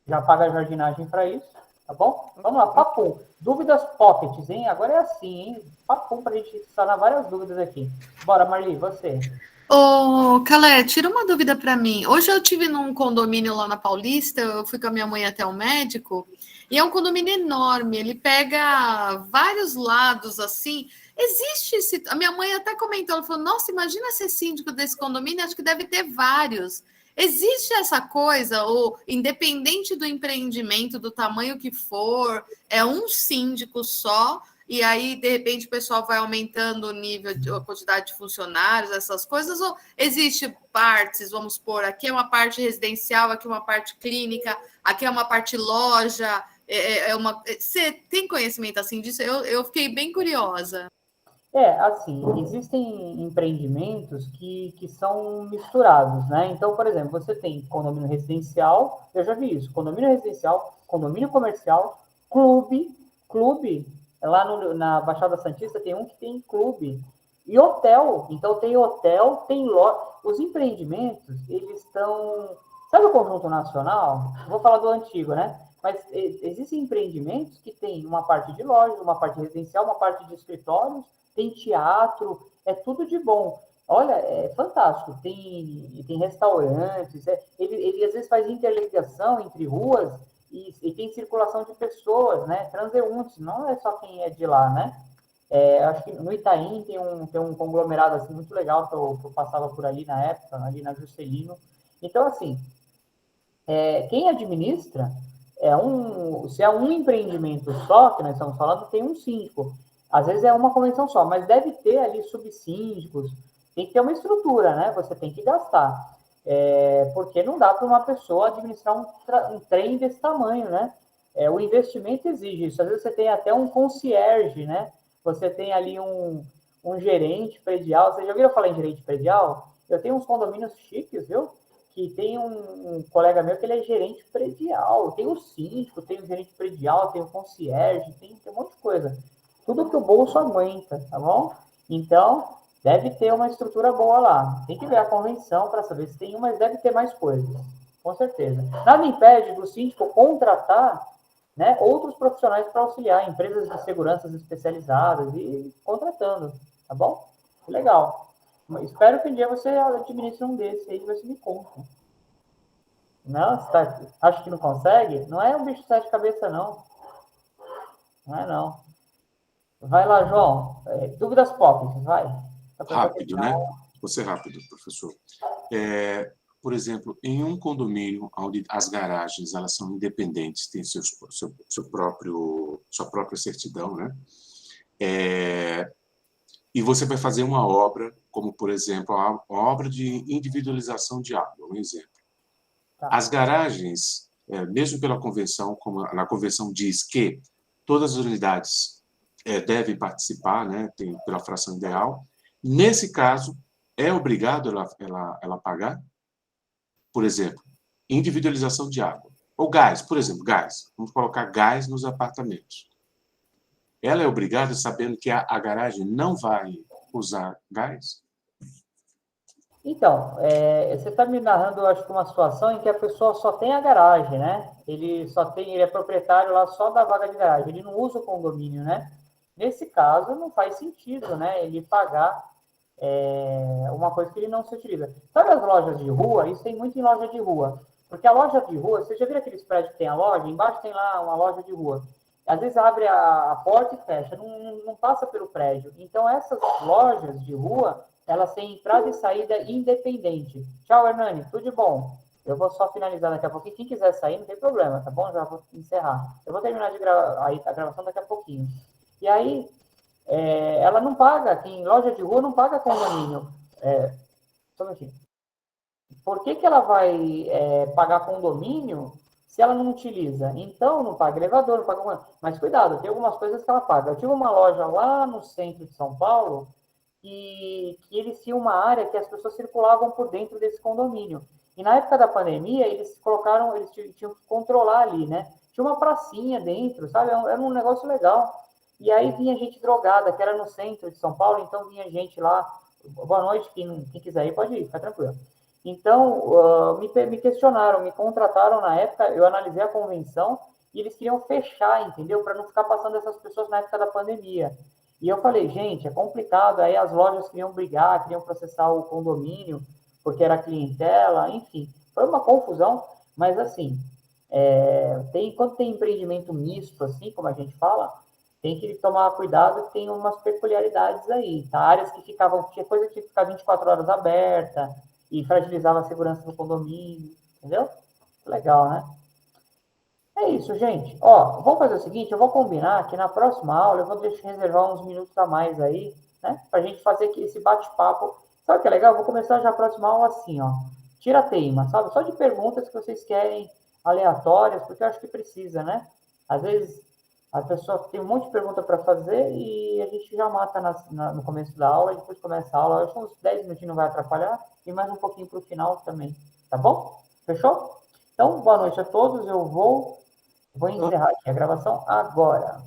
Já paga a jardinagem para isso, tá bom? Vamos lá, papum. Dúvidas pockets, hein? Agora é assim, hein? Papum para a gente sanar várias dúvidas aqui. Bora, Marli, você. Ô, Calé, tira uma dúvida para mim. Hoje eu tive num condomínio lá na Paulista, eu fui com a minha mãe até o médico, e é um condomínio enorme, ele pega vários lados, assim. Existe esse... A minha mãe até comentou, ela falou, nossa, imagina ser síndico desse condomínio, acho que deve ter vários. Existe essa coisa, ou independente do empreendimento, do tamanho que for, é um síndico só, e aí, de repente, o pessoal vai aumentando o nível, a quantidade de funcionários, essas coisas, ou existe partes, vamos supor, aqui é uma parte residencial, aqui é uma parte clínica, aqui é uma parte loja, você tem conhecimento assim disso? Eu fiquei bem curiosa. Assim, existem empreendimentos que são misturados, né? Então, por exemplo, você tem condomínio residencial, eu já vi isso, condomínio residencial, condomínio comercial, clube, lá na Baixada Santista tem um que tem clube, e hotel, então tem hotel, tem loja, os empreendimentos, eles estão, sabe o Conjunto Nacional? Vou falar do antigo, né? Mas existem empreendimentos que tem uma parte de loja, uma parte residencial, uma parte de escritórios, tem teatro, é tudo de bom. Olha, é fantástico. Tem restaurantes, ele às vezes faz interligação entre ruas e tem circulação de pessoas, né? Transeuntes, não é só quem é de lá, né? Acho que no Itaim tem um conglomerado assim, muito legal que eu passava por ali na época, ali na Juscelino. Então, assim, quem administra se é um empreendimento só, que nós estamos falando, tem um síndico. Às vezes é uma convenção só, mas deve ter ali subsíndicos, tem que ter uma estrutura, né? Você tem que gastar. Porque não dá para uma pessoa administrar um trem desse tamanho, né? O investimento exige isso. Às vezes você tem até um concierge, né? Você tem ali um gerente predial. Vocês já ouviram falar em gerente predial? Eu tenho uns condomínios chiques, viu? Que tem um colega meu que ele é gerente predial. Tem o síndico, tem o gerente predial, tem o concierge, tem um monte de coisa. Tudo que o bolso aguenta, tá bom? Então, deve ter uma estrutura boa lá. Tem que ver a convenção para saber se tem uma, mas deve ter mais coisas, com certeza. Nada impede do síndico contratar, né, outros profissionais para auxiliar, empresas de seguranças especializadas e contratando, tá bom? Legal. Espero que um dia você administre um desses aí, que você me conta. Não, acha que não consegue? Não é um bicho de 7 cabeças, não. Não é, não. Vai lá, João. Dúvidas pockets, vai. Rápido, né? Vou ser rápido, professor. Por exemplo, em um condomínio onde as garagens elas são independentes, têm sua própria certidão, né? E você vai fazer uma obra, como, por exemplo, a obra de individualização de água, um exemplo. Tá. As garagens, mesmo pela convenção, como na convenção diz que todas as unidades devem participar, né, pela fração ideal, nesse caso, é obrigado ela pagar? Por exemplo, individualização de água. Ou gás, por exemplo, gás. Vamos colocar gás nos apartamentos. Ela é obrigada, sabendo que a garagem não vai usar gás? Então, você está me narrando, eu acho que uma situação em que a pessoa só tem a garagem, né? Ele é proprietário lá só da vaga de garagem, ele não usa o condomínio, né? Nesse caso, não faz sentido, né? Ele pagar uma coisa que ele não se utiliza. Sabe as lojas de rua? Isso tem muito em loja de rua. Porque a loja de rua, você já viu aqueles prédios que tem a loja? Embaixo tem lá uma loja de rua. Às vezes abre a porta e fecha, não passa pelo prédio. Então, essas lojas de rua, elas têm entrada e saída independente. Tchau, Hernani, tudo de bom. Eu vou só finalizar daqui a pouquinho. Quem quiser sair, não tem problema, tá bom? Já vou encerrar. Eu vou terminar a gravação daqui a pouquinho. E aí, ela não paga, aqui em loja de rua não paga condomínio. Só um minutinho. Por que ela vai pagar condomínio se ela não utiliza? Então, não paga elevador, não paga... Mas cuidado, tem algumas coisas que ela paga. Eu tive uma loja lá no centro de São Paulo que eles tinham uma área que as pessoas circulavam por dentro desse condomínio. E na época da pandemia, eles tinham que controlar ali, né? Tinha uma pracinha dentro, sabe? Era um negócio legal. E aí vinha gente drogada, que era no centro de São Paulo, então vinha gente lá. Boa noite, quem quiser ir pode ir, fica tranquilo. Então, me questionaram, me contrataram na época, eu analisei a convenção e eles queriam fechar, entendeu? Para não ficar passando essas pessoas na época da pandemia. E eu falei, gente, é complicado, aí as lojas queriam brigar, queriam processar o condomínio, porque era clientela, enfim. Foi uma confusão, mas assim, quando tem empreendimento misto, assim, como a gente fala, tem que tomar cuidado que tem umas peculiaridades aí, tá? Áreas que tinha coisa que tinha que ficar 24 horas aberta, e fragilizava a segurança do condomínio, entendeu? Legal, né? É isso, gente. Ó, vamos fazer o seguinte, eu vou combinar que na próxima aula eu vou reservar uns minutos a mais aí, né? Pra gente fazer aqui esse bate-papo. Sabe o que é legal? Eu vou começar já a próxima aula assim, ó. Tira a teima, sabe? Só de perguntas que vocês querem aleatórias, porque eu acho que precisa, né? Às vezes a pessoa tem um monte de pergunta para fazer e a gente já mata no começo da aula e depois começa a aula. Eu acho que uns 10 minutinhos não vai atrapalhar e mais um pouquinho para o final também. Tá bom? Fechou? Então, boa noite a todos. Eu vou encerrar aqui a gravação agora.